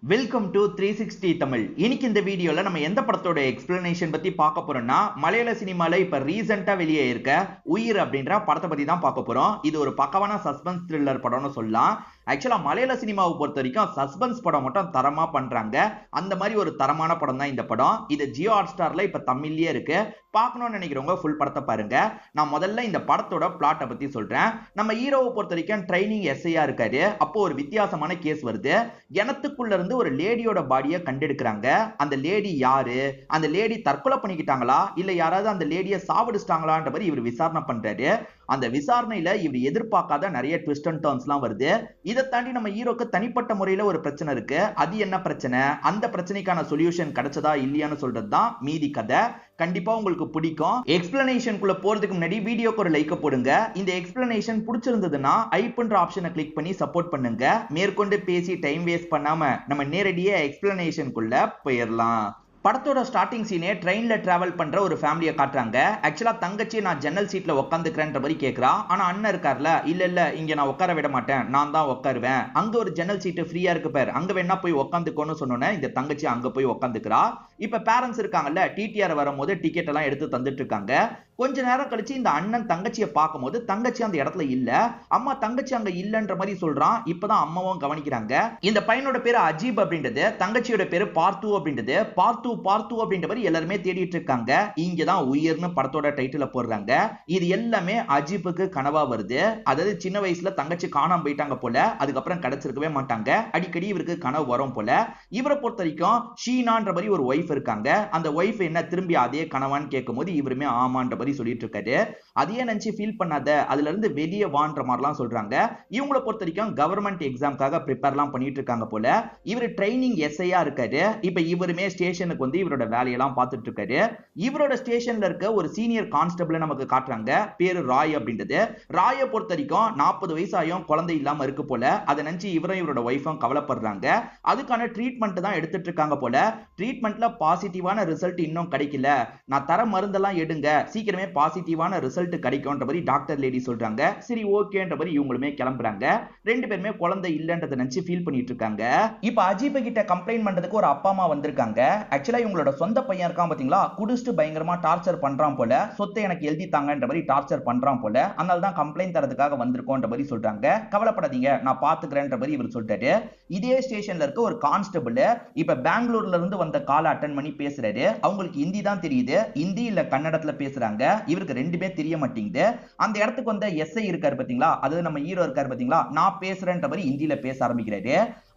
Welcome to 360 Tamil. இன்னைக்கு இந்த வீடியோல நம்ம எந்த படத்தோட எக்ஸ்பிளனேஷன் பத்தி பார்க்க போறோம்னா, மலையாள சினிமால இப்ப ரீசெண்டா வெளியே இருக்க உயிர் அப்படின்ற படத்தை பத்தி தான் பார்க்க போறோம். இது ஒரு பக்கவான சஸ்பென்ஸ் த்ரில்லர் படம்னு சொல்லலாம். ஆக்சுவலா மலையாள சினிமாவை பொறுத்த வரைக்கும் சஸ்பென்ஸ் படம் மட்டும் தரமா பண்றாங்க. அந்த மாதிரி ஒரு தரமான படம் தான் இந்த படம். இது ஜியோ ஹாட்ஸ்டார்ல இப்ப தமிழ்லயே இருக்கு. பார்க்கணும்னு நினைக்கிறவங்க ஃபுல் படத்தை பாருங்க. நான் முதல்ல இந்த படத்தோட பிளாட்டை பத்தி சொல்றேன். நம்ம ஹீரோவை பொறுத்த வரைக்கும் ட்ரைனிங் எஸ்ஐயா இருக்காரு. அப்போ ஒரு வித்தியாசமான கேஸ் வருது. கிணத்துக்குள்ள இருந்து ஒரு லேடியோட பாடியை கண்டெடுக்கிறாங்க. அந்த லேடி யாரு, அந்த லேடி தற்கொலை பண்ணிக்கிட்டாங்களா இல்ல யாராவது அந்த லேடியை சாவடிச்சிட்டாங்களான்ற மாதிரி இவர் விசாரணை பண்றாரு. அந்த விசாரணையில இவர் எதிர்பார்க்காத நிறைய ட்விஸ்ட் அண்ட் டர்ன்ஸ் எல்லாம் வருது. இதை தாண்டி நம்ம ஹீரோக்கு தனிப்பட்ட முறையில ஒரு பிரச்சனை இருக்கு. அது என்ன பிரச்சனை, அந்த பிரச்சனைக்கான சொல்யூஷன் கிடைச்சதா இல்லையான்னு சொல்றதுதான் மீதி கதை. கண்டிப்பா உங்களுக்கு பிடிக்கும். எக்ஸ்பிளனேஷனுக்குள்ள போறதுக்கு முன்னாடி வீடியோக்கு ஒரு லைக் போடுங்க. இந்த எக்ஸ்பிளனேஷன் பிடிச்சிருந்ததுன்னா ஐப்ன்ற ஆப்ஷனை கிளிக் பண்ணி சப்போர்ட் பண்ணுங்க. மேற்கொண்டு பேசி டைம் வேஸ்ட் பண்ணாம நம்ம நேரடியா எக்ஸ்பிளனேஷனுக்குள்ள போயிடலாம். படத்தோட ஸ்டார்டிங் சீனே ட்ரெயின்ல டிராவல் பண்ற ஒரு ஃபேமிலியை காட்டுறாங்க. ஆக்சுவலா தங்கச்சி நான் ஜன்னல் சீட்ல உட்காந்துக்கிறேன்ற மாதிரி கேட்கறா. ஆனா அண்ணன் இருக்கார்ல, இல்ல இங்க நான் உட்கார விட மாட்டேன், நான் தான் உட்காருவேன், அங்க ஒரு ஜன்னல் சீட்டு ஃப்ரீயா இருக்கு பாரு, அங்க வேணா போய் உட்காந்துக்கோன்னு சொன்னோன்னே இந்த தங்கச்சி அங்க போய் உட்காந்துக்கிறா. இப்ப பேரண்ட்ஸ் இருக்காங்கல்ல, டிடிஆர் வரும்போது டிக்கெட் எல்லாம் எடுத்து தந்துட்டு இருக்காங்க. கொஞ்ச நேரம் கழிச்சு இந்த அண்ணன் தங்கச்சியை பார்க்கும்போது தங்கச்சி அந்த இடத்துல இல்ல. அம்மா தங்கச்சி அங்க இல்லன்ற மாதிரி சொல்றான். இப்பதான் அம்மாவும் கவனிக்கிறாங்க. இந்த பையனோட பேரு அஜீப் அப்படின்றது, தங்கச்சியோட பேரு பார்த்து அப்படின்றது. பார்த்து அப்படின்ற மாதிரி எல்லாருமே தேடிட்டு இருக்காங்க. இங்கதான் உயிர்னு படத்தோட டைட்டில போடுறாங்க. இது எல்லாமே அஜீப்புக்கு கனவா வருது. அதாவது சின்ன வயசுல தங்கச்சி காணாம போயிட்டாங்க போல, அதுக்கப்புறம் கிடைச்சிருக்கவே மாட்டாங்க. அடிக்கடி இவருக்கு கனவு வரும் போல. இவரை பொறுத்த வரைக்கும் ஷீனான்ற மாதிரி ஒரு ஒய்ஃப் இருக்காங்க. அந்த ஒய்ஃப் என்ன திரும்பி அதே கனவான்னு கேட்கும் போது இவருமே ஆமான்ற மாதிரி சொல்லிட்டு இருக்காரு. அதையே நினைச்சு ஃபீல் பண்ணாத, அதுல இருந்து வெளியே வான்ற மாதிரிலாம் சொல்றாங்க. இவங்களை பொறுத்த வரைக்கும் கவர்மெண்ட் எக்ஸாம்காக ப்ரிப்பேர்லாம் பண்ணிட்டு இருக்காங்க போல. இவர் ட்ரைனிங் எஸ்ஐயா இருக்காரு. இப்ப இவருமே ஸ்டேஷனுக்கு வந்து இவரோட வேலையெல்லாம் பார்த்துட்டு இருக்காரு. இவரோட ஸ்டேஷன்ல இருக்க ஒரு சீனியர் கான்ஸ்டபிள் நமக்கு காட்டுறாங்க. பேரு ராய் அப்படின்றது. ராயை பொறுத்த வரைக்கும் 40 வயசாயும் குழந்தை இல்லாம இருக்கு போல. அதை நினைச்சு இவரும் இவரோட ஒய்ஃபும் கவலைப்படுறாங்க. அதுக்கான ட்ரீட்மெண்ட் தான் எடுத்துட்டு இருக்காங்க போல. ட்ரீட்மெண்ட்ல பாசிட்டிவான ரிசல்ட் இன்னும் கிடைக்கல, நான் தர மருந்தெல்லாம் எடுங்க, சீக்கிரமே பாசிட்டிவான ரிசல்ட் கிடைக்கும்ன்ற மாதிரி டாக்டர் லேடி சொல்றாங்க. சரி ஓகேன்ற மாதிரி இவங்களுமே கிளம்புறாங்க. ரெண்டு பேருமே குழந்தை இல்லன்றதை நினைச்சு ஃபீல் பண்ணிட்டு இருக்காங்க. இப்ப அஜீப் கிட்ட கம்ப்ளைண்ட் பண்றதுக்கு ஒரு அப்பா அம்மா வந்திருக்காங்க. ஆக்சுவலா இவங்களோட சொந்த பையன் இருக்கான் பாத்தீங்களா, குடிச்சிட்டு பயங்கரமா டார்ச்சர் பண்றான் போல, சொத்தை எனக்கு எழுதி தாங்கன்ற மாதிரி டார்ச்சர் பண்றான் போல, அதனால தான் கம்ப்ளைண்ட் தரதுக்காக வந்திருக்கோன்ற மாதிரி சொல்றாங்க. கவலைப்படாதீங்க, நான் பாத்துக்கிறேன்ற மாதிரி இவர் சொல்லிட்டாரு. இதே ஸ்டேஷன்ல இருக்க ஒரு கான்ஸ்டபிள் இப்ப பெங்களூர்ல இருந்து வந்த கால் அட்டெண்ட் பண்ணி பேசுறாரு. அவங்களுக்கு ஹிந்தி தான் தெரியுது. ஹிந்தி இல்ல கன்னடத்துல பேசுறாங்க. இவருக்கு ரெண்டுமே தெரிய மாட்டேங்குது. அந்த இடத்துக்கு வந்த எஸ்ஐ இருக்காரு பாத்தீங்களா, அதாவது நம்ம ஹீரோ இருக்காரு பாத்தீங்களா, நான் பேசுறேன்ற மாதிரி ஹிந்தியில பேச ஆரம்பிக்கிறாரு.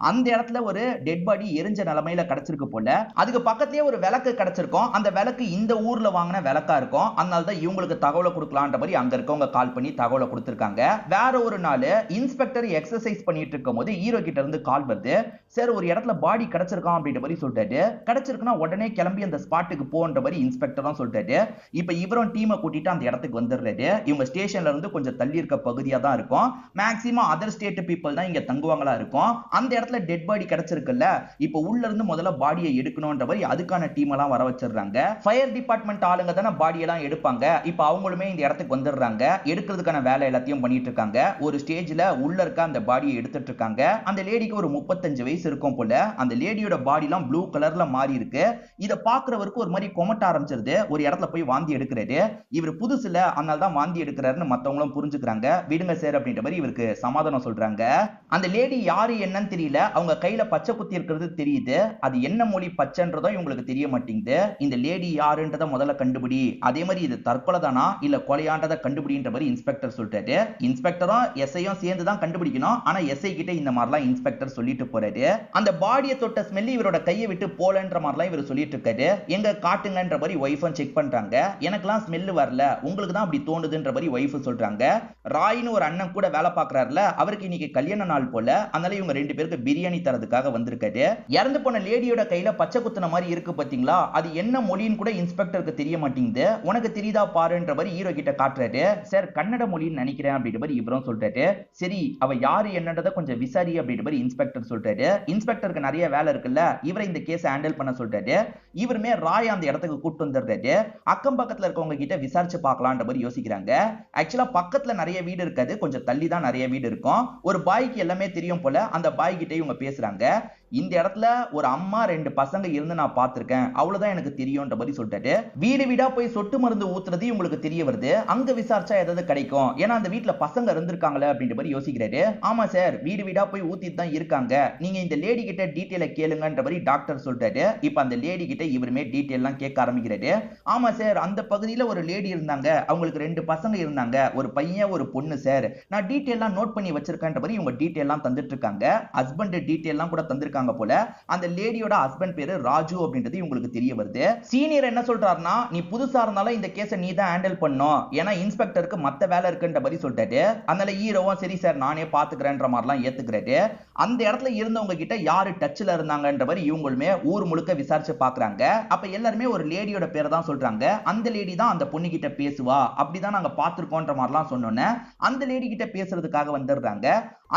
அந்த இடத்துல ஒரு டெட் பாடி எரிஞ்ச நிலைமையில கிடைச்சிருக்கு போல. அதுக்கு பக்கத்துலயே ஒரு விளக்கு கிடைச்சிருக்கும். அந்த விளக்கு இந்த ஊர்ல வாங்கின விளக்கா இருக்கும். அதனால தான் இவங்களுக்கு தகவலை கொடுக்கலான்ற மாதிரி அங்க இருக்கவங்க கால் பண்ணி தகவலை கொடுத்திருக்காங்க. வேற ஒரு நாள் இன்ஸ்பெக்டர் எக்ஸசைஸ் பண்ணிட்டு இருக்கும் போது ஹீரோ கிட்ட இருந்து கால் வருது. சார் ஒரு இடத்துல பாடி கிடைச்சிருக்கான் அப்படின்ற மாதிரி சொல்லிட்டாரு. கிடைச்சிருக்குன்னா உடனே கிளம்பி அந்த ஸ்பாட்டுக்கு போன்ற மாதிரி இன்ஸ்பெக்டர் தான் சொல்லிட்டாரு. இப்ப இவரும் டீமை கூட்டிட்டு அந்த இடத்துக்கு வந்துடுறாரு. இவங்க ஸ்டேஷன்ல இருந்து கொஞ்சம் தள்ளி இருக்க பகுதியா தான் இருக்கும். மேக்ஸிமம் அதர் ஸ்டேட் பீப்புள் தான் இங்க தங்குவாங்களா இருக்கும். அந்த இடத்துல டெட் பாடி கிடைச்சிருக்குல்ல, இப்ப உள்ள இருந்து முதல்ல பாடியை எடுக்கணும்ன்ற மாதிரி அதுக்கான டீம் எல்லாம் வர வச்சிடுறாங்க. ஃபயர் டிபார்ட்மெண்ட் ஆளுங்க தானே பாடி எல்லாம் எடுப்பாங்க. இப்ப அவங்களுமே இந்த இடத்துக்கு வந்துடுறாங்க. எடுக்கிறதுக்கான வேலை எல்லாத்தையும் பண்ணிட்டு இருக்காங்க. ஒரு ஸ்டேஜ்ல உள்ள இருக்க அந்த பாடியை எடுத்துட்டு இருக்காங்க. அந்த லேடிக்கு ஒரு 35 வயசு இருக்கும் போல. அந்த லேடியோட பாடி எல்லாம் ப்ளூ கலர்ல மாறி இருக்கு. இத பாக்குறவருக்கு ஒரு மாதிரி கொமட்ட ஆரம்பிச்சிருது. ஒரு இடத்துல போய் வாந்தி எடுக்கிறாரு. இவர் புதுசுல அதனால தான் வாந்தி எடுக்கிறாருன்னு மத்தவங்களும் புரிஞ்சுக்கிறாங்க. விடுங்க சார் அப்படின்ற மாதிரி இவருக்கு சமாதானம் சொல்றாங்க. அந்த லேடி யாரு என்னன்னு தெரியல. அவங்க கையில பச்சை குத்தி இருக்கிறது தெரியுது. அது என்ன மொழி பச்சைன்றதும் இவங்களுக்கு தெரிய மாட்டேங்குது. இந்த லேடி யாருன்றத முதல்ல கண்டுபிடி, அதே மாதிரி இது தற்கொலை தானா இல்ல கொலையான்றத கண்டுபிடின்ற மாதிரி இன்ஸ்பெக்டர் சொல்லிட்டாரு. இன்ஸ்பெக்டரும் எஸ்ஐயும் சேர்ந்து தான் கண்டுபிடிக்கணும். ஆனா எஸ்ஐ கிட்ட இந்த மாதிரிலாம் இன்ஸ்பெக்டர் சொல்லிட்டு போறாரு. அந்த பாடியை தொட்ட ஸ்மெல் இவரோட கையை விட்டு போலன்ற மாதிரிலாம் இவர் சொல்லிட்டு இருக்காரு. எங்க காட்டுங்கன்ற மாதிரி ஒய்ஃபும் செக் பண்றாங்க. எனக்கெல்லாம் ஸ்மெல் வரல, உங்களுக்கு தான் அப்படி தோணுதுன்ற மாதிரி ஒய்ஃப் சொல்றாங்க. ராய்னு ஒரு அண்ணன் கூட வேலை பார்க்கறாருல, அவருக்கு இன்னைக்கு கல்யாண நாள் போல. அதனால இவங்க ரெண்டு பேருக்கு பிரியாணி தரதுக்காக வந்திருக்காரு. இறந்து போன லேடியோட கையில பச்சை குத்துன மாதிரி இருக்கு பாத்தீங்களா, அது என்ன மொழின்னு கூட இன்ஸ்பெக்டருக்கு தெரிய மாட்டேங்குது. உனக்கு தெரியுதா பாருன்ற மாதிரி ஹீரோ கிட்ட காட்டுறாரு. சார் கன்னட மொழின்னு நினைக்கிறேன் அப்படின்ற மாதிரி இவரும் சொல்றாரு. சரி அவ யாரு என்னன்றத கொஞ்சம் விசாரி அப்படின்ற மாதிரி இன்ஸ்பெக்டர் சொல்றாரு. இன்ஸ்பெக்டருக்கு நிறைய வேலை இருக்குல்ல, இவரை இந்த கேஸை ஹேண்டில் பண்ண சொல்றாரு. இவருமே ராய் அந்த இடத்துக்கு கூட்டு வந்துடுறாரு. அக்கம் பக்கத்துல இருக்கவங்க கிட்ட விசாரிச்சு பார்க்கலான்ற மாதிரி யோசிக்கிறாங்க. ஆக்சுவலா பக்கத்துல நிறைய வீடு இருக்காது, கொஞ்சம் தள்ளி தான் நிறைய வீடு இருக்கும். ஒரு பாய்க்கு எல்லாமே தெரியும் போல. அந்த பாய் கிட்ட இவங்க பேசுறாங்க. இந்த இடத்துல ஒரு அம்மா 2 பசங்க இருந்து நான் பார்த்திருக்கேன், அவ்வளவுதான் எனக்கு தெரியும்ன்ற மாதிரி சொல்லிட்டாரு. வீடு வீடா போய் சொட்டு மருந்து ஊத்துறது உங்களுக்கு தெரிய வருது, அங்க விசாரிச்சா ஏதாவது கிடைக்கும், ஏன்னா அந்த வீட்டுல பசங்க இருந்திருக்காங்களே அப்படின்ற மாதிரி யோசிக்கிறாரு. ஆமா சார், வீடு வீடா போய் ஊத்திட்டு தான் இருக்காங்க, நீங்க இந்த லேடி கிட்ட டீட்டெயில கேளுங்கன்ற மாதிரி டாக்டர் சொல்லிட்டாரு. இப்ப அந்த லேடி கிட்ட இவருமே டீட்டெயில் எல்லாம் கேட்க ஆரம்பிக்கிறாரு. ஆமா சார், அந்த பகுதியில ஒரு லேடி இருந்தாங்க, அவங்களுக்கு 2 பசங்க இருந்தாங்க, ஒரு பையன் ஒரு பொண்ணு சார், நான் டீட்டெயிலாம் நோட் பண்ணி வச்சிருக்கேன்ற மாதிரி இவங்க டீட்டெயிலாம் தந்துட்டு இருக்காங்க. ஹஸ்பண்ட் டீட்டெயிலாம் கூட தந்திருக்காங்க போல. அந்த லேடியோட ஹஸ்பண்ட் பேரு ராஜு அப்படின்றது உங்களுக்கு தெரிய வருது. சீனியர் என்ன சொல்றாருன்னா, நீ புதுசா இருந்தாலும் இந்த கேஸை நீ தான் ஹேண்டில் பண்ணணும், ஏன்னா இன்ஸ்பெக்டருக்கு மத்த வேலை இருக்குன்ற மாதிரி சொல்லிட்டாரு. அதனால ஹீரோவும் சரி சார் நானே பாத்துக்கிறேன்ற மாதிரிலாம் ஏத்துக்கிறாரு. அந்த இடத்துல இருந்தவங்க கிட்ட யாரு டச்ல இருந்தாங்கன்ற மாதிரி இவங்களுமே ஊர் முழுக்க விசாரிச்சு பாக்குறாங்க. அப்ப எல்லாருமே ஒரு லேடியோட பேரை தான் சொல்றாங்க. அந்த லேடி தான் அந்த பொண்ணு கிட்ட பேசுவா, அப்படிதான் நாங்க பாத்துருக்கோன்ற மாதிரிலாம் சொன்னோன்னே அந்த லேடி கிட்ட பேசுறதுக்காக வந்துடுறாங்க.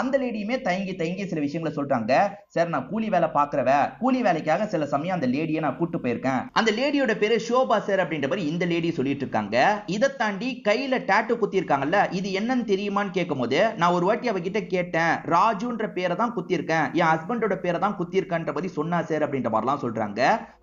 அந்த லேடியுமே தயங்கி தயங்கி சில விஷயங்களை சொல்றாங்க. சார் நான் கூலி வேலை பாக்குறவ, கூலி வேலைக்காக சில சமயம் அந்த லேடியை நான் கூட்டு போயிருக்கேன், அந்த லேடியோட பேரு ஷோபா சார் அப்படின்ற மாதிரி இந்த லேடி சொல்லிட்டு இருக்காங்க. இதை தாண்டி கையில டாட்டூ குத்தி இருக்காங்கல்ல, இது என்னன்னு தெரியுமான்னு கேட்கும் போது நான் ஒரு வாட்டி அவகிட்ட கேட்டேன், ராஜுன்ற பேரை தான் குத்தி இருக்கேன், என் ஹஸ்பண்டோட பேரை தான் குத்தி இருக்கன்ற மாதிரி சொன்னா சார் அப்படின்ற மாதிரிலாம் சொல்றாங்க.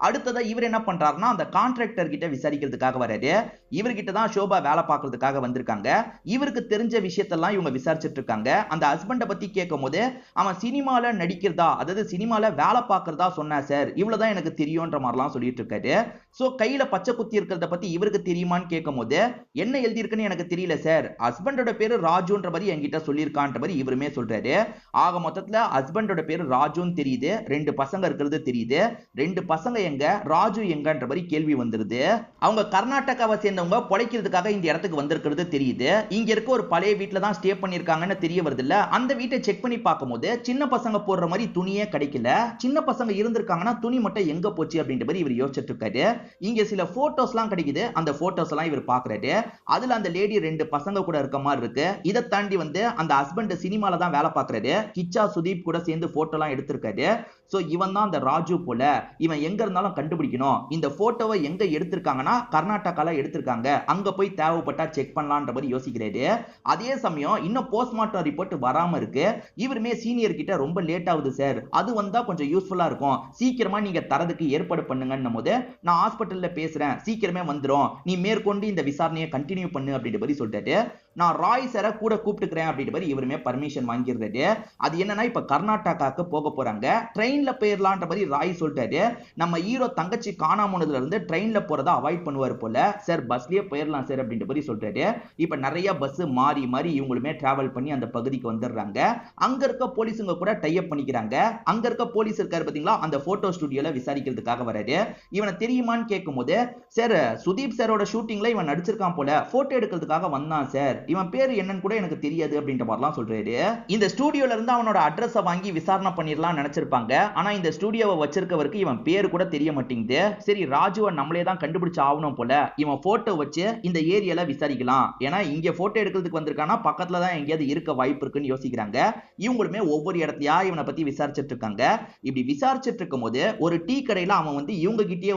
அடுத்ததா இவர் என்ன பண்றாருன்னா அந்த கான்ட்ராக்டர் கிட்ட விசாரிக்கிறதுக்காக வராரு. இவர்கிட்ட தான் ஷோபா வேலை பார்க்கறதுக்காக வந்திருக்காங்க. இவருக்கு தெரிஞ்ச விஷயத்தெல்லாம் இவங்க விசாரிச்சுட்டு இருக்காங்க. அந்த ஹஸ்பண்ட பத்தி கேட்கும் போது அவன் சினிமால நடிக்கிறதா, அதாவது சினிமால வேலை பார்க்கறதா சொன்னா சார், இவ்வளவுதான் எனக்கு தெரியும்ன்ற மாதிரிலாம் சொல்லிட்டு இருக்காரு. சோ கையில பச்சை குத்தி இருக்கிறத பத்தி இவருக்கு தெரியுமான்னு கேட்கும் போது என்ன எழுதி இருக்குன்னு எனக்கு தெரியல சார், ஹஸ்பண்டோட பேரு ராஜுன்ற மாதிரி என்கிட்ட சொல்லியிருக்கான்ற மாதிரி இவருமே சொல்றாரு. ஆக மொத்தத்துல ஹஸ்பண்டோட பேரு ராஜுன்னு தெரியுது, 2 பசங்க இருக்கிறது தெரியுது, 2 பசங்க எங்க, ராஜு எங்கன்ற மாதிரி கேள்வி வந்துருது. அவங்க கர்நாடகாவை சேர்ந்தவங்க பொழைக்கிறதுக்காக இந்த இடத்துக்கு வந்திருக்கிறது தெரியுது. இங்க இருக்க ஒரு பழைய வீட்டுல தான் ஸ்டே பண்ணிருக்காங்கன்னு தெரிய வருது இல்ல. அந்த வீட்டை செக் பண்ணி பார்க்கும்போது சின்ன பசங்க போடுற மாதிரி துணியே கிடைக்கல. சின்ன பசங்க இருந்திருக்காங்கன்னா துணி மட்டும் எங்க போச்சு அப்படின்ற மாதிரி இவர் யோசிச்சுட்டு இருக்காரு. இங்க சில போட்டோஸ் எல்லாம் கிடைக்குது, அந்த போட்டோஸ் எல்லாம் இவர் பாக்குறாரு. அதுல அந்த லேடி 2 பசங்க கூட இருக்க மாதிரி இருக்கு. இதை தாண்டி அந்த ஹஸ்பண்ட் சினிமால தான் வேலை பார்க்கறாரு, கிச்சா சுதீப் கூட சேர்ந்து போட்டோ எல்லாம் எடுத்திருக்காரு. சோ இவன் தான் அந்த ராஜு போல, இவன் எங்க இருந்தாலும் கண்டுபிடிக்கணும். இந்த போட்டோவை எங்க எடுத்திருக்காங்கன்னா கர்நாடகால எடுத்திருக்காங்க, அங்க போய் தேவைப்பட்டா செக் பண்ணலாம்ன்ற மாதிரி யோசிக்கிறாரு. அதே சமயம் இன்னும் போஸ்ட்மார்ட்டம் ரிப்போர்ட் வராம இருக்கு. இவருமே சீனியர் கிட்ட ரொம்ப லேட் ஆகுது சார், அது வந்தா கொஞ்சம் யூஸ்ஃபுல்லா இருக்கும், சீக்கிரமா நீங்க தரதுக்கு ஏற்பாடு பண்ணுங்கன்னும் போது நான் ஹாஸ்பிட்டல்ல பேசுறேன், சீக்கிரமே வந்துரும், நீ மேற்கொண்டு இந்த விசாரணையை கண்டினியூ பண்ணு அப்படின்ற மாதிரி சொல்லிட்டாரு. நான் ராய் சாரை கூட கூப்பிட்டுக்கிறேன் அப்படின்ற மாதிரி இவருமே பர்மிஷன் வாங்கிடுறாரு. அது என்னன்னா இப்ப கர்நாடகாக்கு போக போறாங்க, ட்ரெயின்ல போயிடலான்ற மாதிரி ராய் சொல்லிட்டாரு. நம்ம ஹீரோ தங்கச்சி காணாமனதுல இருந்து ட்ரெயின்ல போறதை அவாய்ட் பண்ணுவார் போல. சார் பஸ்லயே போயிடலாம் சார் அப்படின்ற மாதிரி சொல்றாரு. இப்ப நிறைய பஸ் மாறி மாறி இவங்களுமே டிராவல் பண்ணி அந்த பகுதிக்கு வந்துடுறாங்க. அங்க இருக்க போலீஸுங்க கூட டை அப் பண்ணிக்கிறாங்க. அங்க இருக்க போலீஸ் இருக்காரு பாத்தீங்களா, அந்த போட்டோ ஸ்டுடியோல விசாரிக்கிறதுக்காக வராரு. இவனை தெரியுமான்னு கேட்கும் போது சார் சுதீப் சாரோட ஷூட்டிங்ல இவன் நடிச்சிருக்கான் போல, போட்டோ எடுக்கிறதுக்காக வந்தான் சார், இவன் பேரு என்னன்னு கூட எனக்கு தெரியாது அப்படின்ற மாதிரிலாம் சொல்றாரு. இந்த ஸ்டுடியோல இருந்து அவனோட அட்ரஸ் வாங்கி விசாரணை பண்ணிடலாம் நினைச்சிருப்பாங்க. ஆனா இந்த ஸ்டுடியோவை வச்சிருக்கவருக்கு இவன் பேரு கூட தெரிய மாட்டேங்குது. சரி ராஜுவை நம்மளே தான் கண்டுபிடிச்சு ஆகணும் போல, இவன் போட்டோ வச்சு இந்த ஏரியால விசாரிக்கலாம், ஏன்னா இங்க போட்டோ எடுக்கிறதுக்கு வந்திருக்கானா பக்கத்துல தான் எங்கேயாவது இருக்க வாய்ப்பு இருக்குன்னு யோசிக்கிறாங்க. இவங்களுமே ஒவ்வொரு இடத்தையா இவனை பத்தி விசாரிச்சுட்டு இருக்காங்க. இப்படி விசாரிச்சுட்டு இருக்கும் போது ஒரு டீ கடையில அவன் இவங்க கிட்டே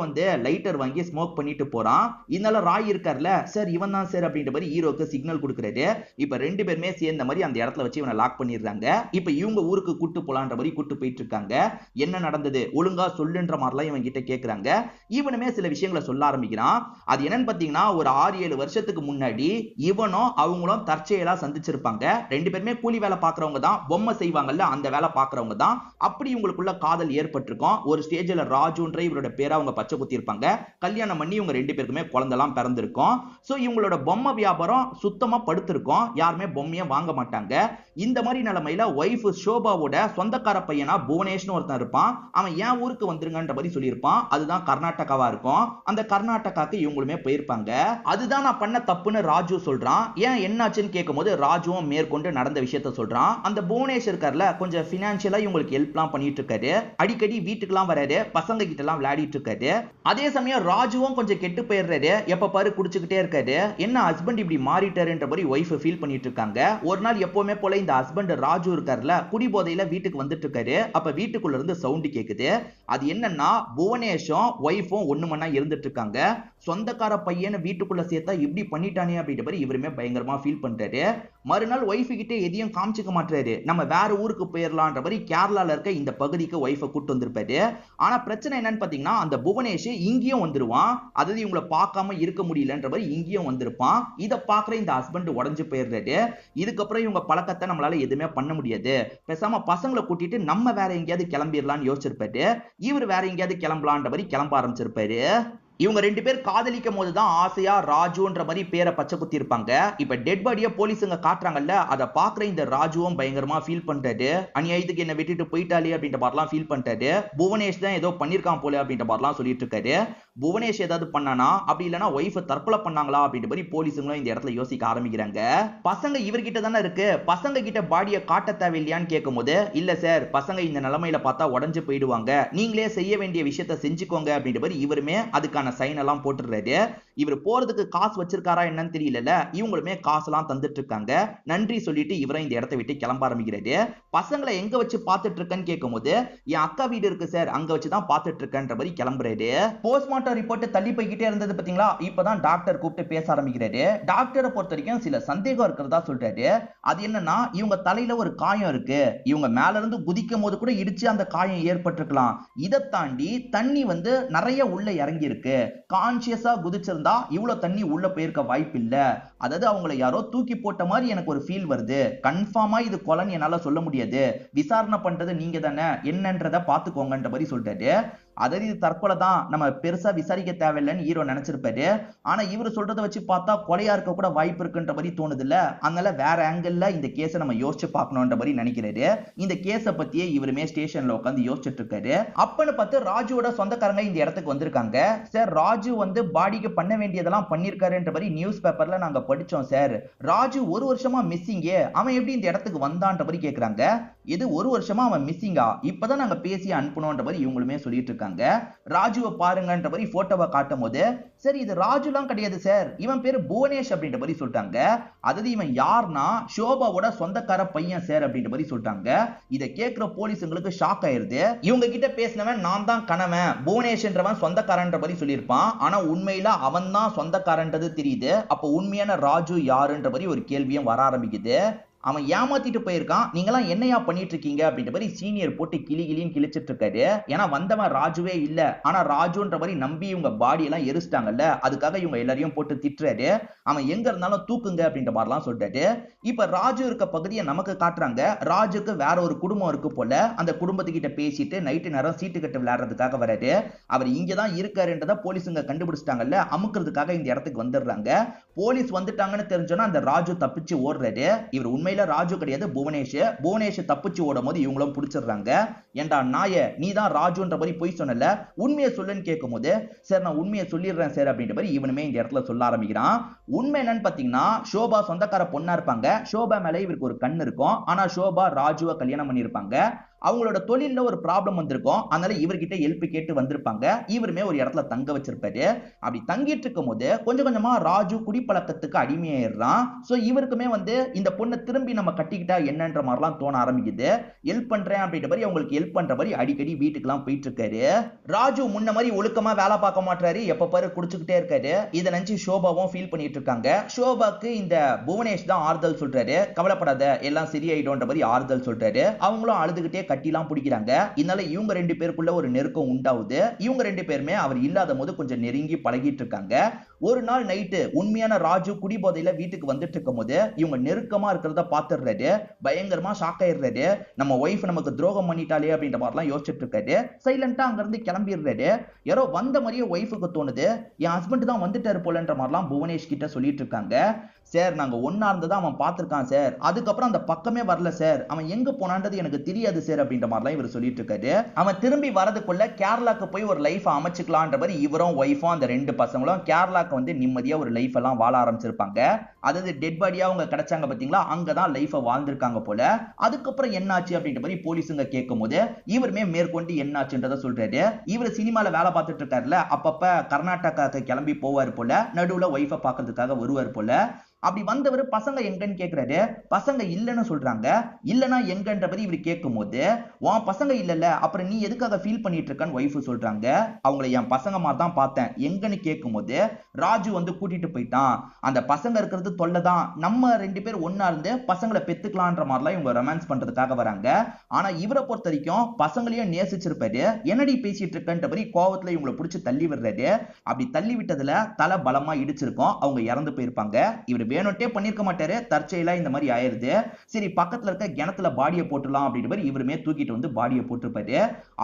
லைட்டர் வாங்கி ஸ்மோக் பண்ணிட்டு போறான். இதனால ராய் இருக்கார்ல, சார் இவன் தான் சார் அப்படின்ற மாதிரி ஹீரோக்கு சிக்னல் கொடுக்குறாரு. இப்ப 2 பேருமே சேர்ந்த மாதிரி அந்த இடத்துல வச்சு இவனை லாக் பண்ணிடுறாங்க. இப்ப இவங்க ஊருக்கு கூட்டு போலான்ற மாதிரி கூட்டு போயிட்டு இருக்காங்க. என்ன நடந்தது ஒழுங்கா சொல்லுன்ற மாதிரிலாம் இவன் கிட்ட கேக்குறாங்க. இவனுமே சில விஷயங்களை சொல்ல ஆரம்பிக்கிறான். அது என்னன்னு பாத்தீங்கன்னா ஒரு 6-7 வருஷத்துக்கு முன்னாடி இவனும் அவங்களும் தற்செயலா சந்திச்சிருப்பாங்க. 2 பேருமே கூலி வேலை பாக்குறவங்க தான், பொம்மை செய்வாங்கல்ல அந்த வேலை பாக்குறவங்க தான். அப்படி இவங்களுக்குள்ள காதல் ஏற்பட்டிருக்கும். ஒரு ஸ்டேஜ்ல ராஜுன்ற இவரோட பேரை அவங்க பச்சை குத்தி இருப்பாங்க. கல்யாணம் பண்ணி இவங்க 2 பேருக்குமே குழந்தைலாம் பிறந்திருக்கும். சோ இவங்களோட பொம்மை வியாபாரம் சுத்தமா படுத்திருக்கும், யாருமே பொம்மையை வாங்க மாட்டாங்க. இந்த மாதிரி நிலைமையில ஒய்ஃப் ஷோபாவோட சொந்தக்கார பையனா புவனேஷ்னு ஒருத்தன் இருப்பான். அவன் ஏன் ஊருக்கு வந்துருங்கன்ற மாதிரி சொல்லியிருப்பான். அதுதான் கர்நாடகாவா இருக்கும். அந்த கர்நாடகாக்கு இவங்களுமே போயிருப்பாங்க. அதுதான் நான் பண்ண தப்புன்னு ராஜு சொல்றான். ஏன் என்னாச்சுன்னு கேட்கும் போது ராஜுவும் மேற்கொண்டு நடந்த விஷயத்த சொல்றான். அந்த புவனேஷ் இருக்கார்ல, கொஞ்சம் பினான்சியலா இவங்களுக்கு ஹெல்ப்லாம் பண்ணிட்டு இருக்காரு. அடிக்கடி வீட்டுக்குலாம் வராரு, பசங்க கிட்ட எல்லாம் விளையாடிட்டு இருக்காரு. அதே சமயம் ராஜுவும் கொஞ்சம் கெட்டு போயிடுறாரு, எப்ப பாரு குடிச்சுக்கிட்டே இருக்காரு. என்ன ஹஸ்பண்ட் இப்படி மாறிட்டாருன்ற மாதிரி ஒய்ஃப் ஃபீல் பண்ணிட்டு இருக்காங்க. ஒரு நாள் எப்பவுமே போல இந்த ஹஸ்பண்ட் ராஜு இருக்கார்ல, குடி போதையில வீட்டுக்கு வந்துட்டு இருக்காரு. அப்ப வீட்டுக்குள்ள இருந்து சவுண்ட் கேக்குது. அது என்னன்னா புவனேஷும் ஒய்ஃபும் ஒண்ணு மண்ணா இருந்துட்டு இருக்காங்க. சொந்தக்கார பையனை வீட்டுக்குள்ள சேர்த்தா இப்படி பண்ணிட்டானே அப்படின்ற மாதிரி இவருமே பயங்கரமா ஃபீல் பண்றாரு. மறுநாள் ஒய்ஃபு கிட்ட எதையும் காமிச்சுக்க மாட்டாரு. நம்ம வேற ஊருக்கு போயிடலான்ற மாதிரி கேரளால இருக்க இந்த பகுதிக்கு ஒய்ஃபை கூட்டு வந்திருப்பாரு. ஆனா பிரச்சனை என்னன்னு பாத்தீங்கன்னா அந்த புவனேஷ் இங்கேயும் வந்துருவான். அதாவது இவங்களை பார்க்காம இருக்க முடியலன்ற மாதிரி இங்கேயும் வந்திருப்பான். இதை பாக்குற இந்த ஹஸ்பண்ட் உடஞ்சு போயிடுறாரு. இதுக்கப்புறம் இவங்க பழக்கத்தை நம்மளால எதுவுமே பண்ண முடியாது, பேசாம பசங்களை கூட்டிட்டு நம்ம வேற எங்கேயாவது கிளம்பிடலாம்னு யோசிச்சிருப்பாரு. இவர் வேற எங்கேயாவது கிளம்பலான்ற மாதிரி கிளம்ப ஆரம்பிச்சிருப்பாரு. இவங்க ரெண்டு பேர் காதலிக்கும் போதுதான் ஆசையா ராஜுன்ற மாதிரி பேரை பச்சை குத்தி இருப்பாங்க. இப்ப டெட் பாடிய போலீஸுங்க காட்டுறாங்கல்ல, அதை பாக்குற இந்த ராஜுவும் பயங்கரமா ஃபீல் பண்றாரு. அநியாயத்துக்கு என்ன விட்டுட்டு போயிட்டாலே அப்படின்ற மாதிரிலாம் ஃபீல் பண்றாரு. புவனேஷ் தான் ஏதோ பண்ணிருக்கான் போல அப்படின்ற மாதிரிலாம் சொல்லிட்டு இருக்காரு. புவனேஷ் ஏதாவது பண்ணானா, அப்படி இல்லைன்னா ஒய்ஃப் தற்கொலை பண்ணாங்களா அப்படின்ற மாதிரி போலீஸுங்களும் இந்த இடத்துல யோசிக்க ஆரம்பிக்கிறாங்க. பசங்க இவர்கிட்ட தானே இருக்கு, பசங்க கிட்ட பாடியை காட்ட தேவையில்லையான்னு கேட்கும் போது, இல்ல சார் பசங்க இந்த நிலைமையில பார்த்தா உடஞ்சு போயிடுவாங்க, நீங்களே செய்ய வேண்டிய விஷயத்த செஞ்சுக்கோங்க அப்படின்ற மாதிரி இவருமே அதுக்கான சைன் எல்லாம் போட்டுறாரு. இவர் போறதுக்கு காசு வச்சிருக்காரா என்னன்னு தெரியல. இவங்களுமே காசெல்லாம் தந்துட்டு இருக்காங்க. நன்றி சொல்லிட்டு இவரை இந்த இடத்தை விட்டு கிளம்ப ஆரம்பிக்கிறாரு. பசங்களை எங்க வச்சு பார்த்துட்டு இருக்கேன்னு கேட்கும் போது, என் அக்கா வீடு இருக்கு சார், அங்க வச்சுதான் பார்த்துட்டு இருக்கேன்ற மாதிரி கிளம்புறாரு. போஸ்ட்மார்ட்டம் ரிப்போர்ட் தள்ளி போய்கிட்டே இருந்தது பாத்தீங்களா, இப்பதான் டாக்டர் கூப்பிட்டு பேச ஆரம்பிக்கிறாரு. டாக்டரை பொறுத்த வரைக்கும் சில சந்தேகம் இருக்கிறதா சொல்றாரு. அது என்னன்னா, இவங்க தலையில ஒரு காயம் இருக்கு, இவங்க மேல இருந்து குதிக்கும் போது கூட இடிச்சு அந்த காயம் ஏற்பட்டிருக்கலாம். இதை தாண்டி தண்ணி வந்து நிறைய உள்ள இறங்கி இருக்கு. கான்சியஸா குதிச்சிருந்தா இவ்வளவு தண்ணி உள்ள போயிருக்க வாய்ப்பு இல்ல. அதாவது அவங்களை யாரோ தூக்கி போட்ட மாதிரி எனக்கு ஒரு ஃபீல் வருது. கன்ஃபார்மா இது கொலைன்னு என்னால சொல்ல முடியாது, விசாரணை பண்றது நீங்க தானே, என்னன்றத பாத்துக்கோங்கன்ற மாதிரி சொல்றாரு. அதாவது இது தற்கொலை தான், நம்ம பெருசா விசாரிக்க தேவையில்லைன்னு ஹீரோ நினைச்சிருப்பாரு. ஆனா இவரு சொல்றதை வச்சு பார்த்தா கொலையா இருக்க கூட வாய்ப்பு இருக்குன்ற மாதிரி தோணுது இல்ல. அதனால வேற ஆங்கிள் இந்த கேஸை நம்ம யோசிச்சு பார்க்கணும்ன்ற மாதிரி நினைக்கிறாரு. இந்த கேஸை பத்தியே இவருமே ஸ்டேஷன்ல உட்காந்து யோசிச்சுட்டு இருக்காரு. அப்பன்னு பார்த்து ராஜுவோட சொந்தக்காரங்க இந்த இடத்துக்கு வந்திருக்காங்க. சார் ராஜு வந்து பாடிக்கு பண்ண வேண்டியதெல்லாம் பண்ணிருக்காருன்ற மாதிரி நியூஸ் பேப்பர்ல நாங்க படிச்சோம் சார். ராஜு ஒரு வருஷமா மிஸ்ஸிங்கே, அவன் எப்படி இந்த இடத்துக்கு வந்தான்ற மாதிரி கேக்குறாங்க. இது ஒரு வருஷமா அவன் மிஸ்ஸிங்கா, இப்பதான் நாங்க பேசி அனுப்பணும்ன்ற மாதிரி இவங்களுமே சொல்லிட்டு இருக்காங்க. ராஜுவை பாருங்கன்ற மாதிரி போட்டோவை காட்டும் போது, சரி இது ராஜுலாம் கிடையாது சார், இவன் பேரு புவனேஷ் அப்படின்ற மாதிரி சொல்லிட்டாங்க. அதாவது இவன் யாருன்னா ஷோபாவோட சொந்தக்கார பையன் சார் அப்படின்ற மாதிரி சொல்லிட்டாங்க. இதை கேட்கிற போலீஸுங்களுக்கு ஷாக் ஆயிருது. இவங்க கிட்ட பேசினவன் நான் தான் கணவன், புவனேஷ்ன்றவன் சொந்தக்காரன்ற மாதிரி சொல்லியிருப்பான். ஆனா உண்மையில அவன் தான் சொந்தக்காரன்றது தெரியுது. அப்ப உண்மையான ராஜு யாருன்ற மாதிரி ஒரு கேள்வியும் வர ஆரம்பிக்குது. அவன் ஏமாத்திட்டு போயிருக்கான், நீங்களாம் என்னையா பண்ணிட்டு இருக்கீங்க அப்படின்ற மாதிரி சீனியர் போட்டு கிளின்னு கிழிச்சிட்டு இருக்காரு. ஏன்னா வந்தவன் ராஜுவே இல்ல, ஆனா ராஜுன்ற மாதிரி நம்பி இவங்க பாடி எல்லாம் எரிச்சிட்டாங்கல்ல, அதுக்காக இவங்க எல்லாரையும் போட்டு திட்டுறாரு. அவன் எங்க இருந்தாலும் தூக்குங்க அப்படின்ற மாதிரிலாம் சொல்றாரு. இப்ப ராஜு இருக்க பகுதியை நமக்கு காட்டுறாங்க. ராஜுக்கு வேற ஒரு குடும்பம் இருக்கு போல. அந்த குடும்பத்துக்கிட்ட பேசிட்டு நைட்டு நேரம் சீட்டு கட்டு விளையாடுறதுக்காக வராரு. அவர் இங்கதான் இருக்காருன்றத போலீஸுங்க கண்டுபிடிச்சிட்டாங்கல்ல, அமுக்கிறதுக்காக இந்த இடத்துக்கு வந்துடுறாங்க. போலீஸ் வந்துட்டாங்கன்னு தெரிஞ்சோன்னா அந்த ராஜு தப்பிச்சு ஓடுறாரு. இவர் உண்மை ராஜு கிடையாது, புவனேஷ் தப்பிச்சு ஓடும் போது இவங்களும் பிடிச்சிடுறாங்க. ஏண்டா நாய, நீ தான் ராஜுன்ற மாதிரி போய் சொன்னல, உண்மையை சொல்லுன்னு கேட்கும் போது, சார் நான் உண்மையை சொல்லிடுறேன் சார் அப்படின்ற மாதிரி இவனுமே இந்த இடத்துல சொல்ல ஆரம்பிக்கிறான். உண்மை என்னன்னு பாத்தீங்கன்னா, ஷோபா சொந்தக்கார பொண்ணா இருப்பாங்க. ஷோபா மேல இவருக்கு ஒரு கண் இருக்கும். ஆனா ஷோபா ராஜுவை கல்யாணம் பண்ணிருப்பாங்க. அவங்களோட தொழில ஒரு ப்ராப்ளம் வந்திருக்கும், அதனால இவர்கிட்ட ஹெல்ப் கேட்டு வந்திருப்பாங்க. இவருமே ஒரு இடத்துல தங்க வச்சிருப்பாரு. அப்படி தங்கிட்டு இருக்கும் போது கொஞ்சம் கொஞ்சமா ராஜு குடிப்பழக்கத்துக்கு அடிமையாயிடுறான். சோ இவருக்குமே வந்து இந்த பொண்ணை திரும்பி நம்ம கட்டிக்கிட்டா என்னன்ற மாதிரிலாம் தோண ஆரம்பிக்குது. ஹெல்ப் பண்றேன் அப்படின்ற மாதிரி அவங்களுக்கு ஹெல்ப் பண்ற மாதிரி அடிக்கடி வீட்டுக்கு எல்லாம் போயிட்டு இருக்காரு. ராஜு முன்ன மாதிரி ஒழுக்கமா வேலை பார்க்க மாட்டாரு, எப்ப பாரு குடிச்சுக்கிட்டே இருக்காரு. இதை நினைச்சு ஷோபாவும் ஃபீல் பண்ணிட்டு இருக்காங்க. ஷோபாக்கு இந்த புவனேஷ் தான் ஆறுதல் சொல்றாரு. கவலைப்படாத, எல்லாம் சரியாயிடும்ன்ற மாதிரி ஆறுதல் சொல்றாரு. அவங்களும் அழுதுகிட்டே கட்டிலாம் பிடிக்கிறாங்க. இதனால இவங்க ரெண்டு பேருக்குள்ள ஒரு நெருக்கம் உண்டாவுது. இவங்க ரெண்டு பேருமே அவர் இல்லாத போது கொஞ்சம் நெருங்கி பழகிட்டு இருக்காங்க. ஒரு நாள் நைட்டு உண்மையான ராஜு குடிபோதையில வீட்டுக்கு வந்துட்டு இருக்கும் போது இவங்க நெருக்கமா இருக்கிறத பாத்துறாரு. பயங்கரமா ஷாக் ஆயிடுறாரு. நம்ம ஒய்ஃப் நமக்கு துரோகம் பண்ணிட்டாலே அப்படின்ற மாதிரிலாம் யோசிச்சுட்டு இருக்காரு. சைலண்டா அங்க இருந்து கிளம்பிடுறாரு. யாரோ வந்த மாதிரியே ஒய்ஃபுக்கு தோணுது, என் ஹஸ்பண்ட் தான் வந்துட்டாரு போலன்ற மாதிரிலாம் புவனேஷ் கிட்ட சொல்லிட்டு இருக்காங்க. சார் நாங்க ஒன்னா இருந்ததா அவன் பார்த்திருக்கான் சார், அதுக்கப்புறம் அந்த பக்கமே வரல சார், அவன் எங்க போனான்றது எனக்கு தெரியாது சார் அப்படின்ற மாதிரிலாம் இவர் சொல்லிட்டு இருக்காரு. அவன் திரும்பி வரதுக்குள்ள கேரளாக்கு போய் ஒரு லைஃப் அமைச்சுக்கலான்ற மாதிரி இவரும் ஒய்ஃபும் அந்த ரெண்டு பசங்களும் கேரளாக்கு வந்து நிம்மதியா ஒரு லைஃப் எல்லாம் வாழ ஆரம்பிச்சிருப்பாங்க. அதாவது டெட் பாடியா அவங்க கிடைச்சாங்க பாத்தீங்களா, அங்கதான் லைஃபை வாழ்ந்திருக்காங்க போல. அதுக்கப்புறம் என்னாச்சு அப்படின்ற மாதிரி போலீஸுங்க கேட்கும் போது இவருமே மேற்கொண்டு என்னாச்சுன்றத சொல்றாரு. இவர் சினிமால வேலை பார்த்துட்டு இருக்காருல, அப்பப்ப கர்நாடகாக்கு கிளம்பி போவார் போல, நடுவுல ஒய்ஃபை பார்க்கறதுக்காக வருவார் போல. அப்படி வந்தவர் பசங்க எங்கன்னு கேக்குறாரு. பசங்க இல்லன்னு சொல்றாங்க. இல்லனா எங்கன்றபடி இவர் கேட்கும்போது, உன் பசங்க இல்லல்ல அப்புறம் நீ எதுக்காக ஃபீல் பண்ணிட்டு இருக்கன்னு வைஃப் சொல்றாங்க. அவங்கள என் பசங்க மாதிரி தான் பார்த்தேன் எங்கன்னு கேட்கும்போது ராஜு வந்து கூட்டிட்டு போயிட்டான். அந்த பசங்க இருக்கிறது தொல்லைதான், நம்ம 2 பேர் ஒன்னா இருந்து பசங்களை பெத்துக்கலான்ற மாதிரிலாம் இவங்க ரொமான்ஸ் பண்றதுக்காக வராங்க. ஆனா இவரை பொறுத்த வரைக்கும் பசங்களையும் நேசிச்சிருப்பாரு. என்னடி பேசிட்டு இருக்கன்றபடி கோவத்துல இவங்களை பிடிச்சு தள்ளி விடுறாரு. அப்படி தள்ளி விட்டதுல தலை பலமா இடிச்சிருக்கும். அவங்க இறந்து போயிருப்பாங்க. இவர் வேணும்ட்டே பண்ணிருக்க மாட்டாரு, தற்செயலா இந்த மாதிரி ஆயிருது. சரி பக்கத்துல இருக்க கிணத்துல பாடியை போட்டுலாம் அப்படின்னு இவருமே தூக்கிட்டு வந்து பாடியை போட்டிருப்பாரு.